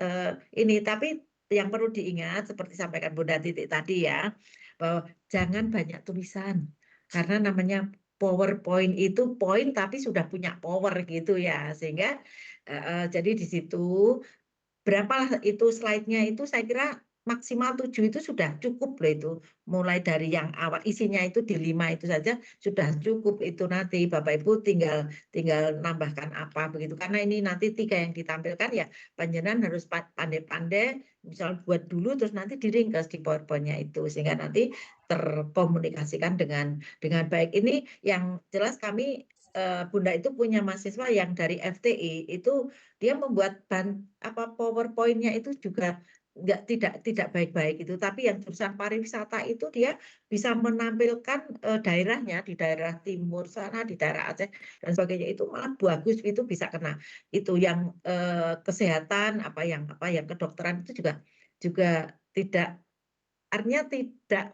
ini. Tapi yang perlu diingat seperti sampaikan Bunda Titik tadi ya, bahwa jangan banyak tulisan karena namanya PowerPoint itu poin tapi sudah punya power gitu ya, sehingga jadi di situ berapalah itu slide-nya itu saya kira maksimal 7 itu sudah cukup loh itu. Mulai dari yang awal isinya itu di 5 itu saja sudah cukup, itu nanti Bapak Ibu tinggal nambahkan apa begitu. Karena ini nanti 3 yang ditampilkan ya panjenengan harus pandai-pandai misal buat dulu terus nanti diringkas di PowerPoint-nya itu sehingga nanti terkomunikasikan dengan baik. Ini yang jelas kami Bunda itu punya mahasiswa yang dari FTI itu dia membuat PowerPoint-nya itu juga tidak baik-baik itu, tapi yang jurusan pariwisata itu dia bisa menampilkan daerahnya di daerah timur sana, di daerah Aceh dan sebagainya, itu malah bagus, itu bisa kena. Itu yang kesehatan apa yang kedokteran itu juga tidak artinya tidak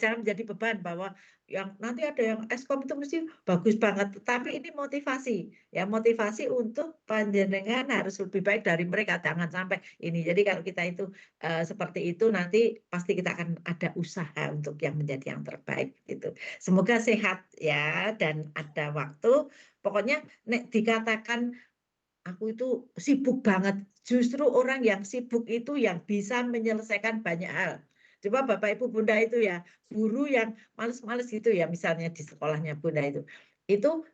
jangan menjadi beban bahwa yang nanti ada yang Eskom itu mesti bagus banget, tetapi ini motivasi ya, motivasi untuk panjenengan harus lebih baik dari mereka, jangan sampai ini. Jadi kalau kita itu seperti itu, nanti pasti kita akan ada usaha untuk yang menjadi yang terbaik gitu. Semoga sehat ya dan ada waktu. Pokoknya nek dikatakan aku itu sibuk banget, justru orang yang sibuk itu yang bisa menyelesaikan banyak hal. Coba Bapak Ibu Bunda itu ya, guru yang males-males gitu ya, misalnya di sekolahnya Bunda itu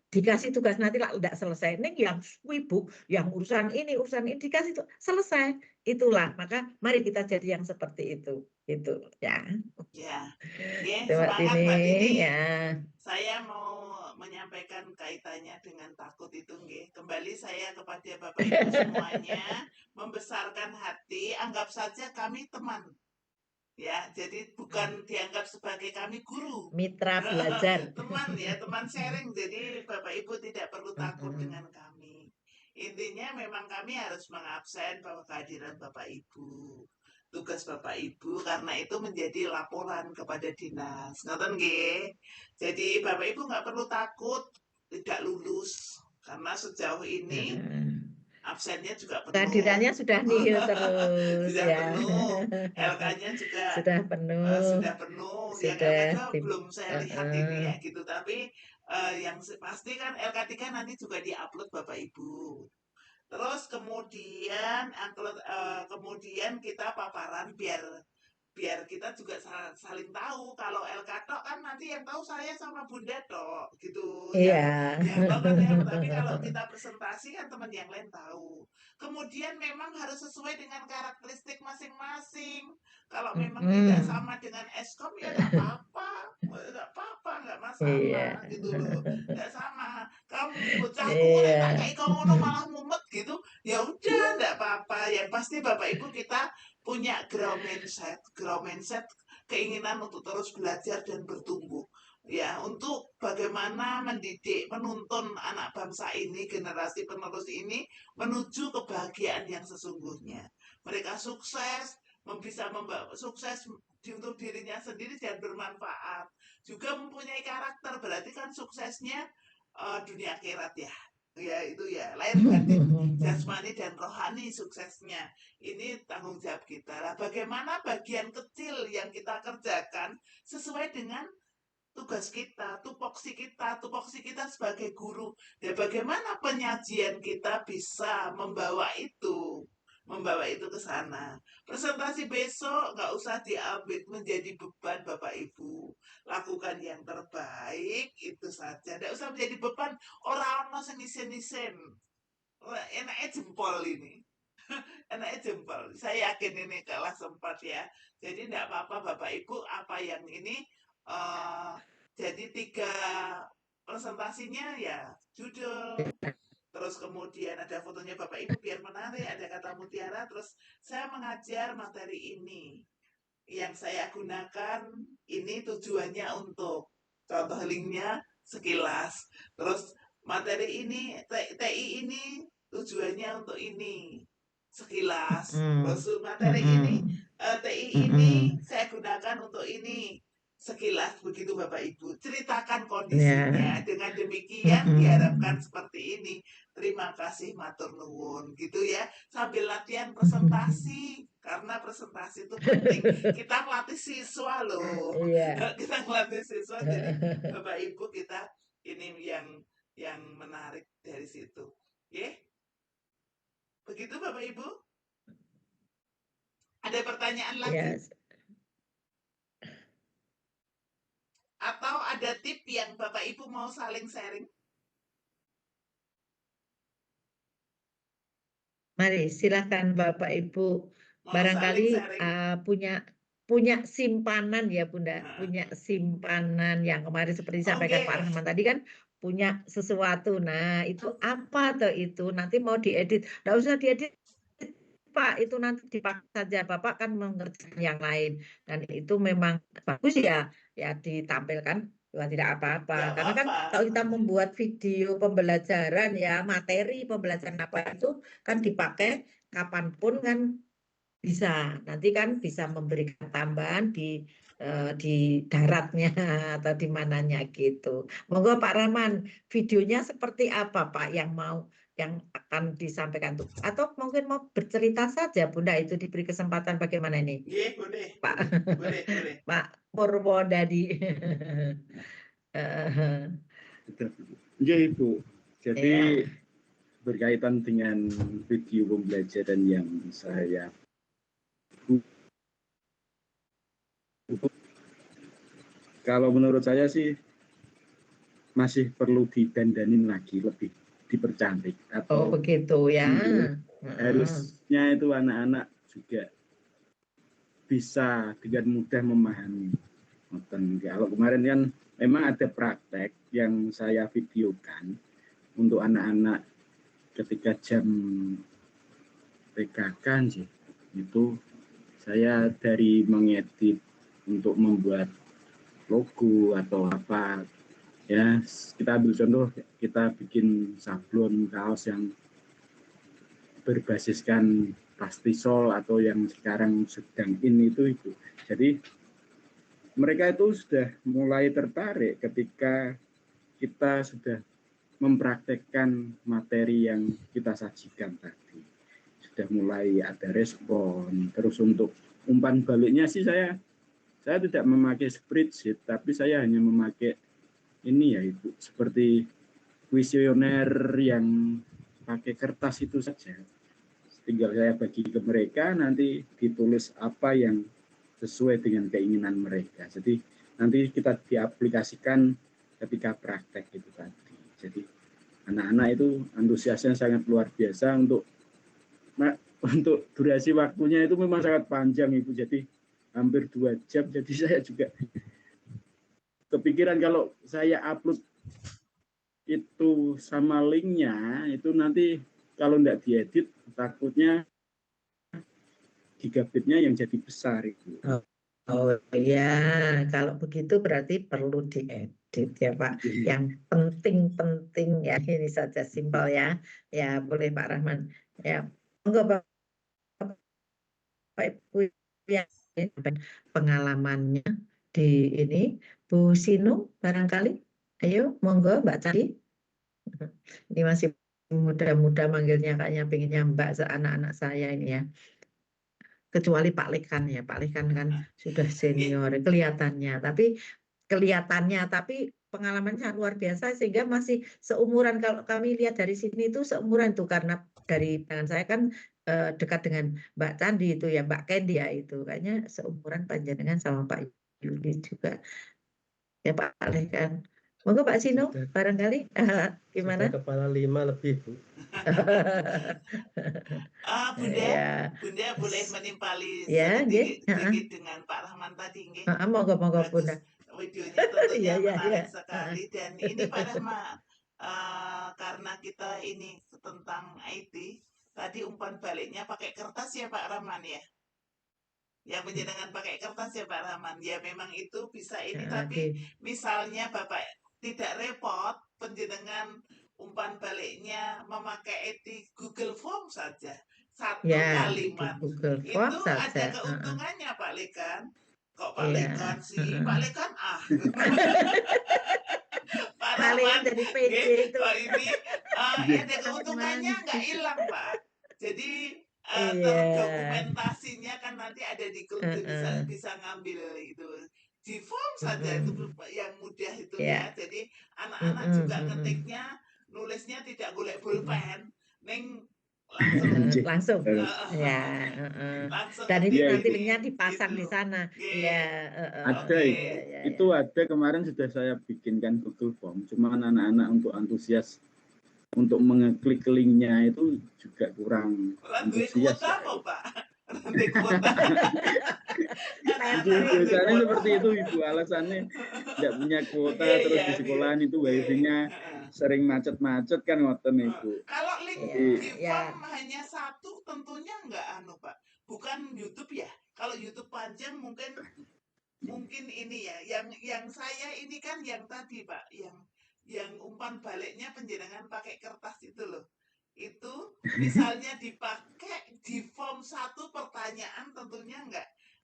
dikasih tugas nanti lah tidak selesai. Ini yang sibuk, yang urusan ini dikasih itu selesai. Itulah, maka mari kita jadi yang seperti itu. Gitu ya. Ya, ya, Mbak semangat Tini Mbak Tini. ya. Saya mau menyampaikan kaitannya dengan takut itu, nggih. Kembali saya kepada Bapak Ibu semuanya, membesarkan hati, anggap saja kami teman. Ya, jadi bukan dianggap sebagai kami guru. Mitra belajar. Teman ya, teman sharing. Jadi Bapak Ibu tidak perlu takut dengan kami. Intinya memang kami harus mengabsen bahwa kehadiran Bapak Ibu, tugas Bapak Ibu, karena itu menjadi laporan kepada dinas. Ngoten nggih. Jadi Bapak Ibu nggak perlu takut tidak lulus, karena sejauh ini absennya juga penuh. Kehadirannya sudah nihil terus Sudah ya. penuh. LK-nya juga Sudah penuh. sudah penuh. Yang Sudah LK2 belum saya lihat ini ya gitu. Tapi yang pasti kan LK3 nanti juga diupload Bapak Ibu. Terus kemudian kemudian kita paparan biar kita juga saling tahu. Kalau LK tok kan nanti yang tahu saya sama Bunda tok gitu. Iya. Yang tahu kan yang, tapi kalau kita presentasi kan teman yang lain tahu. Kemudian memang harus sesuai dengan karakteristik masing-masing. Kalau memang tidak sama dengan Eskom ya nggak apa-apa, nggak masalah gitu loh. Nggak sama. Kamu bocahku tak kayak kamu malah mumet gitu, ya udah nggak apa-apa. Yang pasti Bapak Ibu kita punya ground mindset, keinginan untuk terus belajar dan bertumbuh. Ya, untuk bagaimana mendidik, menuntun anak bangsa ini, generasi penerus ini menuju kebahagiaan yang sesungguhnya. Mereka sukses, bisa membawa sukses untuk dirinya sendiri dan bermanfaat. Juga mempunyai karakter, berarti kan suksesnya dunia akhirat ya. Ya itu ya, lahir batin, jasmani dan rohani suksesnya. Ini tanggung jawab kita. Lah bagaimana bagian kecil yang kita kerjakan sesuai dengan tugas kita, tupoksi kita sebagai guru. Ya bagaimana penyajian kita bisa membawa itu ke sana. Presentasi besok nggak usah diambil menjadi beban Bapak Ibu. Lakukan yang terbaik itu saja. Nggak usah menjadi beban orang-orang senisen. Enaknya jempol ini. Enaknya jempol. Saya yakin ini kelas 4 ya. Jadi nggak apa-apa Bapak Ibu, apa yang ini jadi 3 presentasinya ya judul. Terus kemudian ada fotonya Bapak Ibu biar menarik, ada kata mutiara, terus saya mengajar materi ini. Yang saya gunakan ini tujuannya untuk contoh linknya sekilas. Terus materi ini, TI ini tujuannya untuk ini sekilas. Terus materi ini, TI ini saya gunakan untuk ini sekilas. Begitu Bapak Ibu, ceritakan kondisinya. Dengan demikian diharapkan seperti ini. Terima kasih matur nuwun gitu ya, sambil latihan presentasi, karena presentasi itu penting. Kita melatih siswa loh. Kita melatih siswa, jadi Bapak Ibu kita ini yang menarik dari situ. Begitu Bapak Ibu. Ada pertanyaan lagi? Atau ada tip yang Bapak Ibu mau saling sharing? Mari silakan Bapak Ibu, barangkali punya simpanan ya Bunda, punya simpanan yang kemarin seperti disampaikan Pak Rahman tadi kan, punya sesuatu. Nah itu apa tuh itu, nanti mau diedit, nggak usah diedit Pak, itu nanti dipakai saja, Bapak kan mengerjakan yang lain, dan itu memang bagus ya ditampilkan. Tidak apa-apa, karena kan kalau kita membuat video pembelajaran ya, materi pembelajaran apa itu kan dipakai kapanpun kan Bisa, nanti kan bisa memberikan tambahan di daratnya atau di mananya gitu. Monggo Pak Rahman, videonya seperti apa Pak yang akan disampaikan tuh? Atau mungkin mau bercerita saja Bunda, itu diberi kesempatan bagaimana ini Iya, boleh, Pak boleh. Pak Purwodadi. Betul. Iya Ibu. Jadi Ya, berkaitan dengan video pembelajaran yang saya kalau menurut saya sih masih perlu didandanin lagi, lebih dipercantik oh atau begitu ya. harusnya itu anak-anak juga bisa dengan mudah memahami. Kalau kemarin kan memang ada praktek yang saya videokan untuk anak-anak ketika jam PKK sih, itu saya dari mengedit untuk membuat logo atau apa ya, kita ambil contoh, kita bikin sablon kaos yang berbasiskan pastisol atau yang sekarang sedang itu. Jadi mereka itu sudah mulai tertarik ketika kita sudah mempraktekkan materi yang kita sajikan tadi. Sudah mulai ada respon. Terus untuk umpan baliknya sih saya tidak memakai spreadsheet, tapi saya hanya memakai ini ya Ibu, seperti kuesioner yang pakai kertas itu saja. Tinggal saya bagi ke mereka, nanti ditulis apa yang sesuai dengan keinginan mereka. Jadi nanti kita diaplikasikan ketika praktek itu tadi. Jadi anak-anak itu antusiasnya sangat luar biasa untuk durasi waktunya itu memang sangat panjang Ibu. Jadi hampir 2 jam. Jadi saya juga kepikiran kalau saya upload itu sama linknya itu nanti kalau tidak diedit takutnya gigabitnya yang jadi besar itu. Oh iya, kalau begitu berarti perlu diedit ya Pak. Yang penting-penting ya, ini saja simpel ya. Ya boleh Pak Rahman. Ya, monggo Bapak Ibu yang pengalamannya di ini. Bu Sinu barangkali. Ayo, monggo Mbak Cari. Ini masih muda-muda manggilnya, kayaknya pengennya Mbak anak-anak saya ini ya. Kecuali Pak Lekan ya, Pak Lekan kan sudah senior kelihatannya, tapi pengalamannya sangat luar biasa sehingga masih seumuran. Kalau kami lihat dari sini itu seumuran tuh, karena dari tangan saya kan dekat dengan Mbak Candi itu ya, Mbak Kendi ya, itu kayaknya seumuran panjenengan sama Pak Yuli juga ya Pak Lekan. Monggo Pak Sino Sudah. barangkali gimana? Sudah kepala 5 lebih Bu. Bunda boleh menimpali Ya, sedikit dengan Pak Rahman tadi, nggih. monggo Bagus, Bunda. videonya tentunya Iya. menarik sekali. Dan ini Pak Rahman, karena kita ini tentang IT, tadi umpan baliknya pakai kertas ya Pak Rahman ya. Yang menjenengan pakai kertas ya Pak Rahman. Ya memang itu bisa ini, tapi misalnya Bapak tidak repot, penjenengan umpan baliknya memakai Google Form saja. Satu kalimat Google itu Form ada saja. keuntungannya Pak Lekan. Kok Pak Iya. Lekan sih? Pak Lekan Pak Kalian Rahman, dari PJ itu. oh ini ada keuntungannya nggak hilang Pak. Jadi terdokumentasinya kan nanti ada di bisa ngambil itu di form saja, itu yang mudah itu ya. Jadi anak-anak juga ngetiknya, nulisnya tidak golek pulpen, neng langsung ya. langsung Dan itu ngetik nanti ini, linknya dipasang gitu. di sana. Iya. Ada itu ada kemarin sudah saya bikinkan Google Form, cuma anak-anak untuk antusias untuk mengeklik linknya itu juga kurang antusias. Biasanya seperti itu Ibu, alasannya tidak punya kuota, terus di sekolahan itu wifi-nya sering macet-macet kan, ngoten Ibu. Kalau link di form hanya satu tentunya enggak Pak. Bukan YouTube ya. Kalau YouTube panjang mungkin ini ya. Yang saya ini kan yang tadi Pak, yang umpan baliknya penjenengan pakai kertas itu loh. Itu misalnya dipakai di form 1 pertanyaan pertanyaan tentunya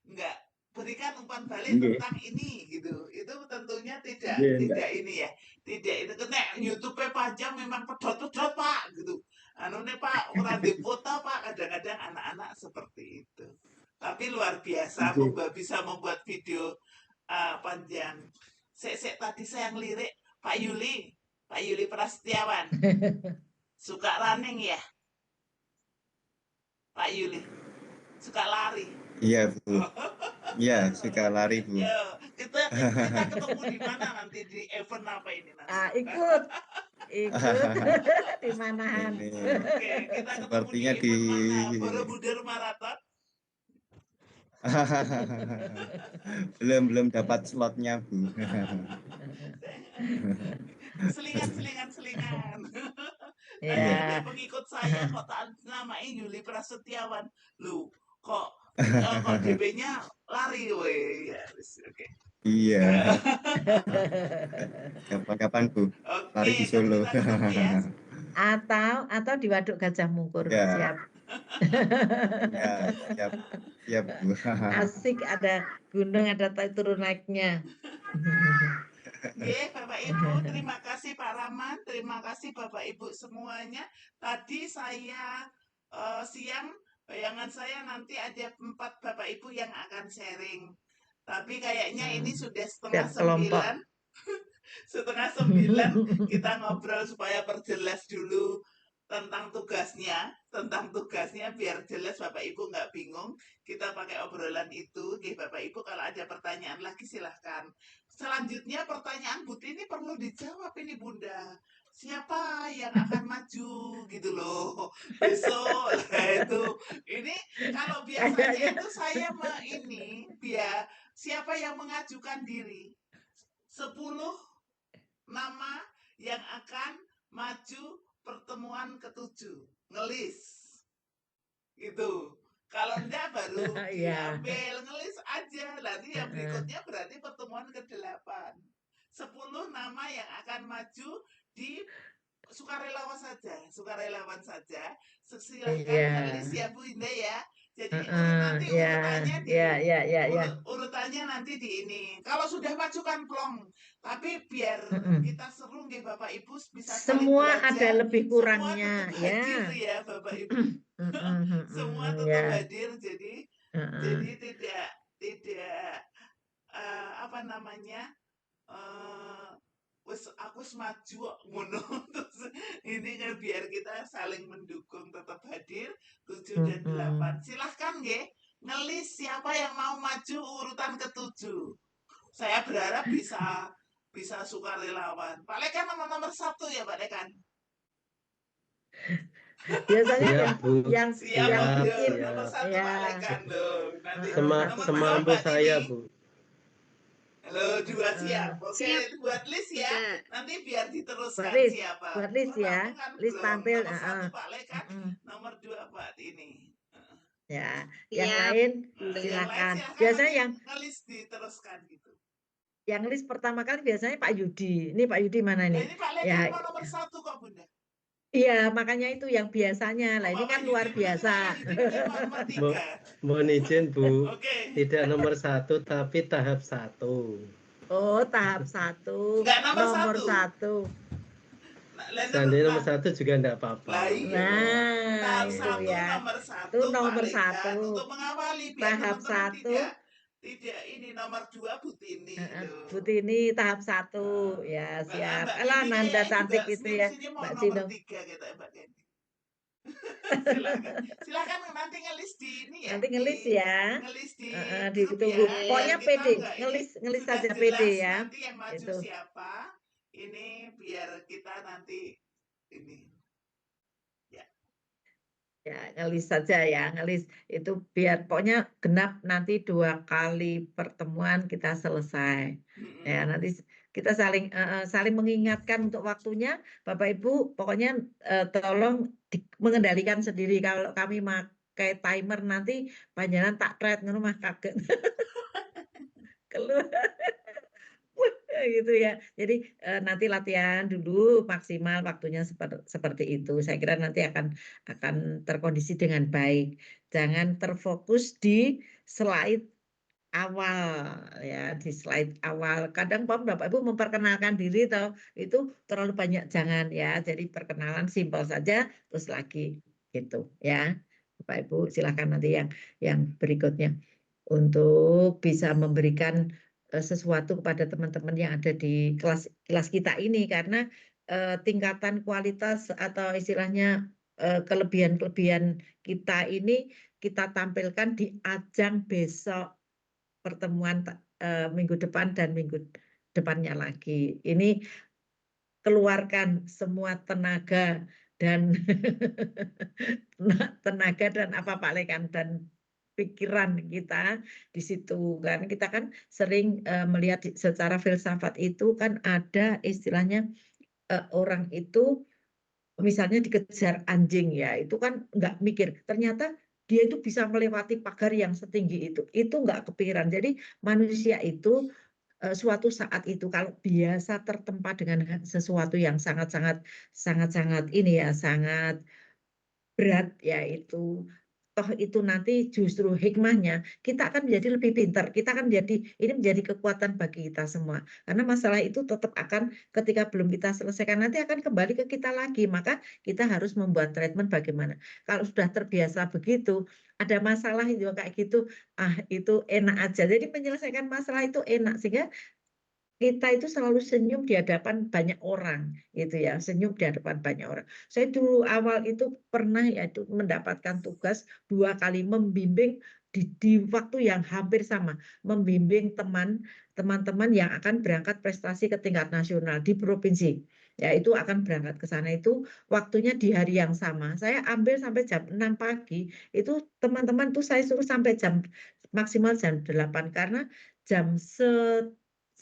nggak berikan umpan balik Nggih. tentang ini gitu. Itu tentunya tidak Nggih, Mbak. ini ya. Tidak itu kena YouTube-e panjang memang pedot-pedot Pak gitu. Nih Pak ora di foto Pak, kadang-kadang anak-anak seperti itu. Tapi luar biasa Nggih. bisa membuat video panjang. Sek tadi saya ngelirik Pak Yuli Prasetyawan. Suka running ya? Pak Yuli. Suka lari. Iya, Bu. Iya, suka lari, Bu. Ya, kita ketemu di mana nanti di event apa ini nanti? Ikut di manahan. Ini Oke, kita ketemu sepertinya di di event mana? Borobudur Marathon. belum dapat slotnya, Bu. Selingan. Ya. Ada pengikut saya kok namanya Yuli Prasetyawan. Lu kok DP-nya lari weh. Ya, oke. Iya. Kapan-kapan, Bu. Lari di Solo. Kita ketemu ya. Atau di Waduk Gajah Mungkur. Ya. Siap. Ya, siap, Bu. Asik, ada gunung, ada turun naiknya. Nggih, Bapak Ibu, terima kasih Pak Rahman, terima kasih Bapak Ibu semuanya. Tadi saya siang bayangan saya nanti ada 4 Bapak Ibu yang akan sharing. Tapi kayaknya ini sudah setengah Tiap kelompok. 9. Setengah 9 kita ngobrol supaya perjelas dulu tentang tugasnya biar jelas Bapak Ibu nggak bingung. Kita pakai obrolan itu. Oke, Bapak Ibu kalau ada pertanyaan lagi silahkan. Selanjutnya pertanyaan Bu Tini perlu dijawab ini Bunda. Siapa yang akan maju gitu loh besok lah itu. Ini kalau biasanya itu saya biar siapa yang mengajukan diri 10 nama yang akan maju pertemuan ke-7 ngelis gitu. Kalau enggak baru diambil ngelis aja. Nanti yang berikutnya berarti pertemuan ke-8. 10 nama yang akan maju di sukarelawan saja. Silahkan ngelis ya Bu Indah ya. Jadi nanti urutannya urutannya nanti di ini. Kalau sudah maju kan plong. Tapi biar kita seru nggih Bapak Ibu bisa Semua saling belajar. ada lebih kurangnya Semua tetap hadir ya Bapak Ibu. Semua tetap hadir jadi tidak apa namanya aku maju ngono terus ini kan biar kita saling mendukung tetap hadir 7 dan 8. Silahkan nggih ngelis siapa yang mau maju urutan ke-7. Saya berharap bisa sukarelawan. Pak Lekan nomor 1 ya Pak Lekan. Biasanya yang bikin nomor 1 Pak Lekan loh. Nanti semampu saya Bu. Halo, 2 siap. Oke, buat list ya. Nanti biar diteruskan siapa. Buat list ya. List tampil. Nomor 1 Pak Lekan, nomor 2 Pak Tini. Ya, yang lain silakan. Biasanya yang list diteruskan gitu. Yang list pertama kali biasanya Pak Yudi. Ini Pak Yudi mana nih? Ini Pak Lekan nomor 1 kok Bunda. Iya, makanya itu yang biasanya. Lah ini kan luar biasa. Mohon izin Bu, tidak nomor 1 tapi tahap 1. Oh, tahap 1. Enggak nomor 1. Seandainya nomor 1 juga enggak apa-apa. Nah, itu ya. Itu nomor 1. Untuk mengawali tahap 1. Tidak ini nomor 2 Bu Tini. Bu Tini tahap 1 ya siap. Alah Nanda cantik itu ya Mbak Cino. Silakan nanti ngelis di ini ya. Nanti ngelis ya. Ngelis ditunggu. Pokoknya PD, ngelis saja PD ya. Nanti yang maju siapa? Ini biar kita nanti ini. Ya, ngelis saja ya, ngelis itu biar pokoknya genap nanti 2 kali pertemuan kita selesai. Ya, nanti kita saling mengingatkan untuk waktunya, Bapak Ibu, pokoknya tolong mengendalikan sendiri. Kalau kami pakai timer nanti panjangan tak thread ngono mah kaget. Keluar. gitu ya. Jadi nanti latihan dulu maksimal waktunya seperti itu. Saya kira nanti akan terkondisi dengan baik. Jangan terfokus di slide awal ya, di slide awal. Kadang Bapak Ibu memperkenalkan diri itu terlalu banyak, jangan ya. Jadi perkenalan simpel saja terus lagi gitu ya. Bapak Ibu silakan nanti yang berikutnya untuk bisa memberikan sesuatu kepada teman-teman yang ada di kelas kita ini, karena tingkatan kualitas atau istilahnya kelebihan-kelebihan kita ini kita tampilkan di ajang besok pertemuan minggu depan dan minggu depannya lagi. Ini keluarkan semua tenaga dan apa Pak Lekan dan pikiran kita di situ kan. Kita kan sering melihat secara filsafat itu kan ada istilahnya orang itu misalnya dikejar anjing ya, itu kan nggak mikir ternyata dia itu bisa melewati pagar yang setinggi itu nggak kepikiran. Jadi manusia itu suatu saat itu kalau biasa tertempa dengan sesuatu yang sangat ini ya, sangat berat ya, itu toh itu nanti justru hikmahnya kita akan menjadi lebih pintar, kita akan ini menjadi kekuatan bagi kita semua, karena masalah itu tetap akan ketika belum kita selesaikan nanti akan kembali ke kita lagi, maka kita harus membuat treatment bagaimana. Kalau sudah terbiasa begitu ada masalah itu kayak gitu, itu enak aja, jadi menyelesaikan masalah itu enak, sehingga kita itu selalu senyum di hadapan banyak orang gitu ya, senyum di hadapan banyak orang. Saya dulu awal itu pernah ya itu mendapatkan tugas 2 kali membimbing di waktu yang hampir sama, membimbing teman-teman yang akan berangkat prestasi ke tingkat nasional di provinsi. Ya itu akan berangkat ke sana, itu waktunya di hari yang sama. Saya ambil sampai jam 6 pagi, itu teman-teman tuh saya suruh sampai maksimal jam 8 karena jam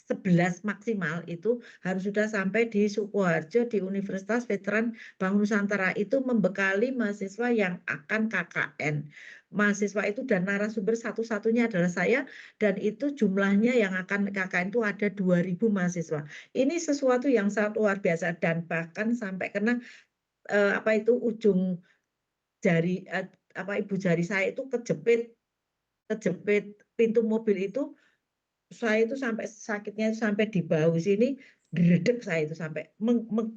11 maksimal itu harus sudah sampai di Sukoharjo di Universitas Veteran Bank Nusantara, itu membekali mahasiswa yang akan KKN. Mahasiswa itu dan narasumber satu-satunya adalah saya, dan itu jumlahnya yang akan KKN itu ada 2.000 mahasiswa. Ini sesuatu yang sangat luar biasa, dan bahkan sampai kena ujung jari ibu jari saya itu kejepit pintu mobil itu. Saya itu sampai sakitnya sampai di bahu sini, dredeg saya itu sampai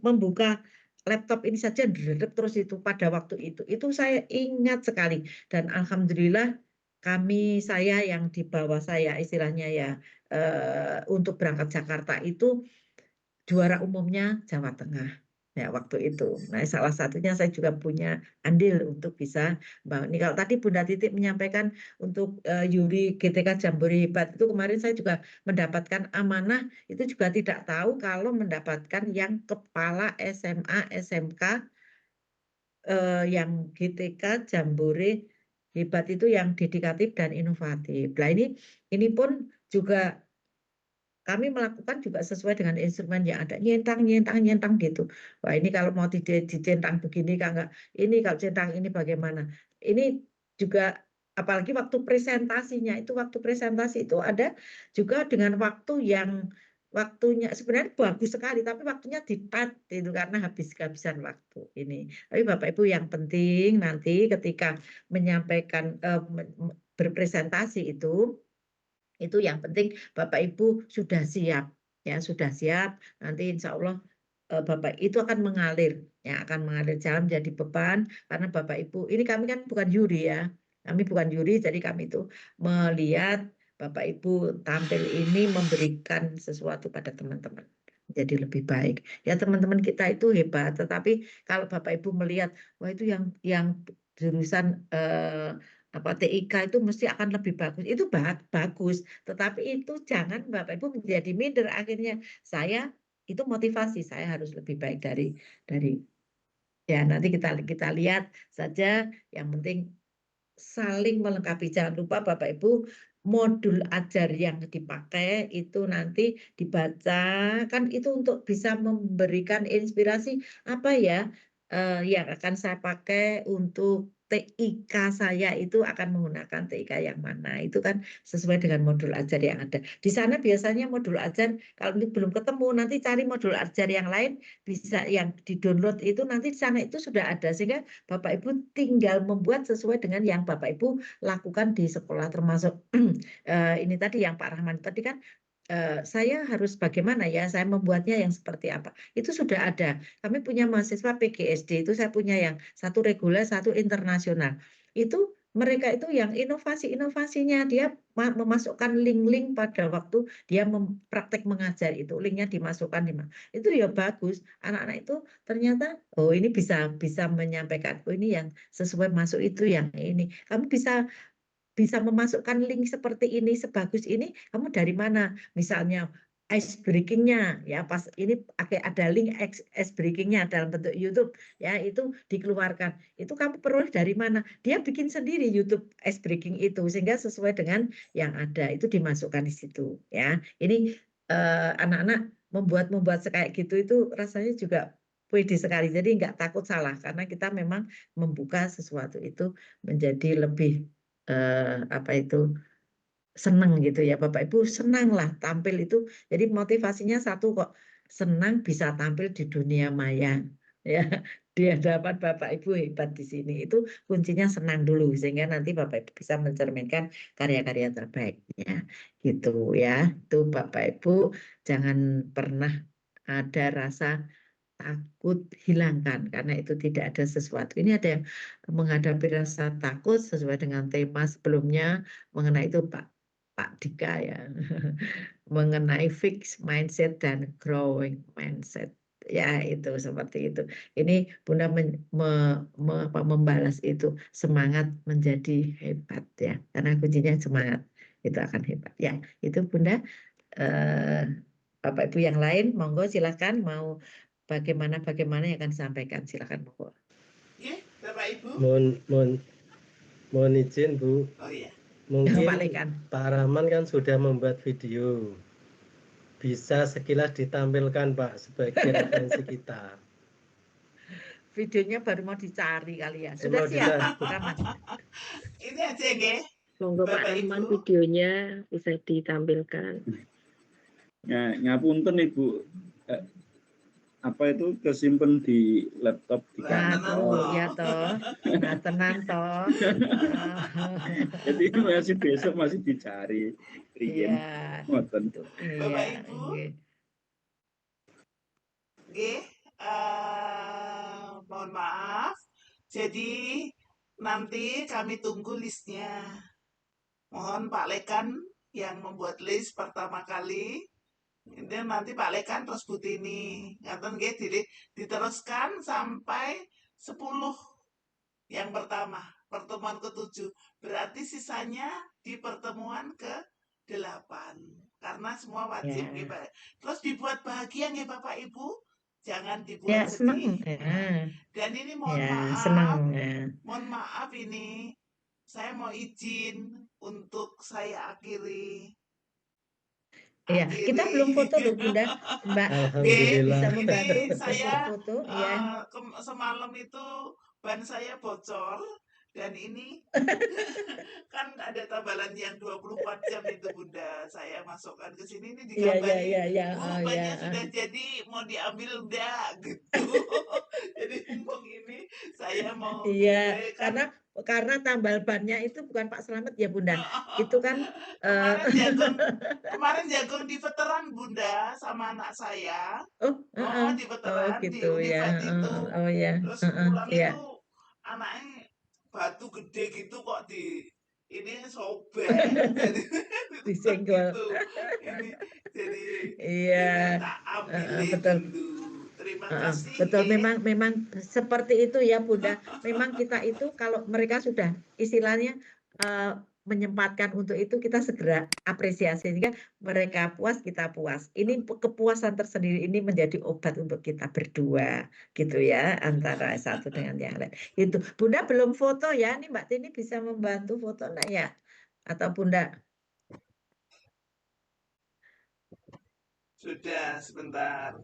membuka laptop ini saja dredeg terus itu pada waktu itu saya ingat sekali, dan alhamdulillah saya yang di bawah saya istilahnya ya untuk berangkat Jakarta itu juara umumnya Jawa Tengah ya waktu itu. Nah, salah satunya saya juga punya andil untuk bisa ini. Kalau tadi Bunda Titik menyampaikan untuk Yuri GTK Jambore Hebat, itu kemarin saya juga mendapatkan amanah, itu juga tidak tahu kalau mendapatkan yang kepala SMA SMK yang GTK Jambore Hebat itu yang dedikatif dan inovatif. Nah, ini pun juga kami melakukan juga sesuai dengan instrumen yang ada, nyentang gitu. Wah, ini kalau mau dicentang begini, kalau centang ini bagaimana. Ini juga apalagi waktu presentasinya, waktu presentasi itu ada juga dengan waktunya sebenarnya bagus sekali, tapi waktunya ditat itu karena habis-habisan waktu ini. Tapi Bapak Ibu, yang penting nanti ketika menyampaikan berpresentasi itu yang penting Bapak Ibu sudah siap ya, sudah siap, nanti insya Allah Bapak itu akan mengalir ya, jangan menjadi beban, karena Bapak Ibu ini kami kan bukan juri ya, jadi kami itu melihat Bapak Ibu tampil ini memberikan sesuatu pada teman-teman jadi lebih baik ya. Teman-teman kita itu hebat, tetapi kalau Bapak Ibu melihat wah itu yang jurusan TIK itu mesti akan lebih bagus, itu bagus, tetapi itu jangan Bapak Ibu menjadi minder, akhirnya saya itu motivasi saya harus lebih baik dari ya. Nanti kita lihat saja, yang penting saling melengkapi. Jangan lupa Bapak Ibu, modul ajar yang dipakai itu nanti dibaca kan, itu untuk bisa memberikan inspirasi apa ya yang akan saya pakai untuk TIK saya itu akan menggunakan TIK yang mana, itu kan sesuai dengan modul ajar yang ada. Di sana biasanya modul ajar, kalau belum ketemu, nanti cari modul ajar yang lain, bisa yang di-download itu nanti di sana itu sudah ada, sehingga Bapak Ibu tinggal membuat sesuai dengan yang Bapak Ibu lakukan di sekolah, termasuk ini tadi yang Pak Rahman tadi kan, saya harus bagaimana ya, saya membuatnya yang seperti apa, itu sudah ada. Kami punya mahasiswa PGSD, itu saya punya yang satu reguler, satu internasional. Itu mereka itu yang inovasinya dia memasukkan link-link pada waktu dia praktek mengajar, itu linknya dimasukkan itu ya bagus. Anak-anak itu ternyata oh ini bisa menyampaikan, oh ini yang sesuai masuk, itu yang ini. Kamu bisa memasukkan link seperti ini, sebagus ini, kamu dari mana? Misalnya ice breaking-nya, ya pas ini ada link ice breaking-nya dalam bentuk YouTube, ya itu dikeluarkan. Itu kamu peroleh dari mana? Dia bikin sendiri YouTube ice breaking itu, sehingga sesuai dengan yang ada, itu dimasukkan di situ. Ya, ini anak-anak membuat kayak gitu itu rasanya juga pede sekali. Jadi nggak takut salah, karena kita memang membuka sesuatu itu menjadi lebih apa itu senang gitu ya, Bapak Ibu senanglah tampil itu, jadi motivasinya satu kok, senang bisa tampil di dunia maya ya, di hadapan Bapak Ibu hebat di sini, itu kuncinya senang dulu, sehingga nanti Bapak Ibu bisa mencerminkan karya-karya terbaiknya gitu ya. Itu Bapak Ibu jangan pernah ada rasa takut, hilangkan, karena itu tidak ada sesuatu. Ini ada yang menghadapi rasa takut sesuai dengan tema sebelumnya mengenai itu Pak Dika ya, mengenai fixed mindset dan growing mindset. Ya itu seperti itu. Ini Bunda membalas itu, semangat menjadi hebat ya, karena kuncinya semangat itu akan hebat ya. Itu Bunda. Bapak Ibu yang lain, monggo silakan mau bagaimana yang akan disampaikan, silakan monggo. Ya, Bapak Ibu. Mohon izin Bu. Oh iya. Mungkin Pak Rahman kan sudah membuat video, bisa sekilas ditampilkan Pak sebagai referensi kita. Videonya baru mau dicari kali ya. Sudah siap Pak Rahman? Ini aja nggih. Monggo Pak Rahman, videonya bisa ditampilkan. Ya, ngapunten Ibu, apa itu kesimpan di laptop di kantor. Ya toh, nah tenang toh. Jadi masih besok masih dicari. Iya. Bapak Ibu. Nggih, mohon maaf. Jadi nanti kami tunggu listnya. Mohon Pak Lekan yang membuat list pertama kali. Dan nanti Pak Lekan terus Butini. Ngaten nggih diteruskan sampai 10 yang pertama, pertemuan ke-7. Berarti sisanya di pertemuan ke-8. Karena semua wajib nggih Pak. Terus dibuat bahagia nggih Bapak Ibu. Jangan dibuat sedih. Dan ini mohon maaf. Mohon maaf ini saya mau izin untuk saya akhiri. Iya, kita belum foto loh Bunda, Mbak. Bisa membantu saya foto ya. Semalam itu ban saya bocor dan ini kan ada tambalan yang 24 jam itu Bunda, saya masukkan ke sini ini dikabari, bannya sudah jadi mau diambil enggak gitu. Jadi mumpung ini saya mau karena tambal bannya itu bukan Pak Slamet ya Bunda, itu kan kemarin jagung di veteran Bunda sama anak saya. Di veteran gitu, di Univad itu. Terus pulang itu anaknya batu gede gitu kok ini sobek. Jadi disenggol. Gitu. Ini jadi tak ambilin betul. dulu. Terima kasih. Betul, memang seperti itu ya Bunda. Memang kita itu kalau mereka sudah istilahnya menyempatkan untuk itu, kita segera apresiasi sehingga mereka puas, kita puas. Ini kepuasan tersendiri, ini menjadi obat untuk kita berdua gitu ya, antara satu dengan yang lain. Itu Bunda belum foto ya, ini Mbak Tini bisa membantu foto enggak ya? Atau Bunda? Sudah, sebentar.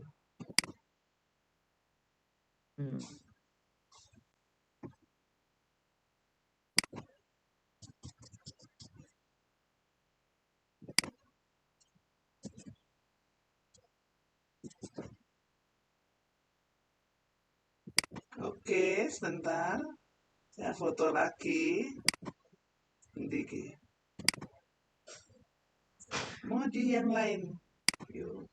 Oke, sebentar. Saya foto lagi. Nanti mau di yang lain. Yuk.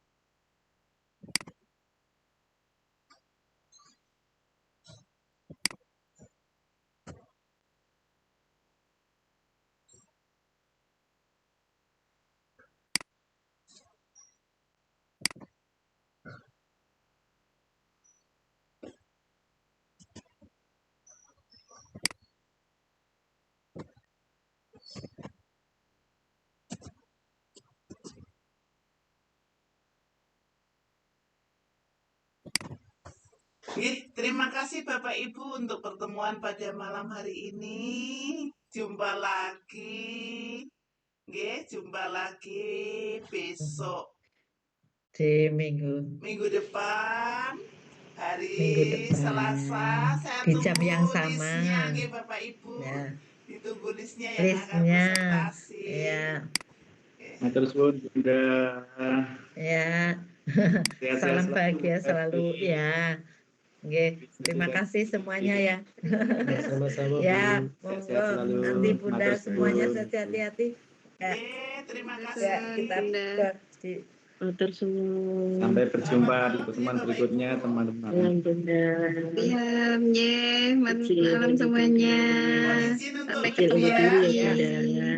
Terima kasih Bapak Ibu untuk pertemuan pada malam hari ini. Jumpa lagi. Jumpa lagi besok. Di minggu depan. Hari Minggu depan. Selasa. Saya Di jam yang tunggu sama. listnya, Bapak Ibu. Ya. Ditunggu listnya yang Listnya. akan presentasi. Ya. Terus Bun, udah Ya. sehat-sehat Salam selalu. bahagia selalu ya. Oke, terima kasih semuanya ya. Sama-sama, Ya, Bu. monggo Sehat-sehat selalu. nanti Bunda Matur semuanya suwun. hati-hati. Ya, Terima Matur kasih. ya suwun, kita Bunda. di Matur suwun. Sampai berjumpa di Selamat pertemuan malam, berikutnya, Bapak Ibu. teman-teman. Salam Bunda. Diam, Izin malam semuanya. Mohon izin untuk Sampai izin ketemu undur diri lagi. ya Bunda.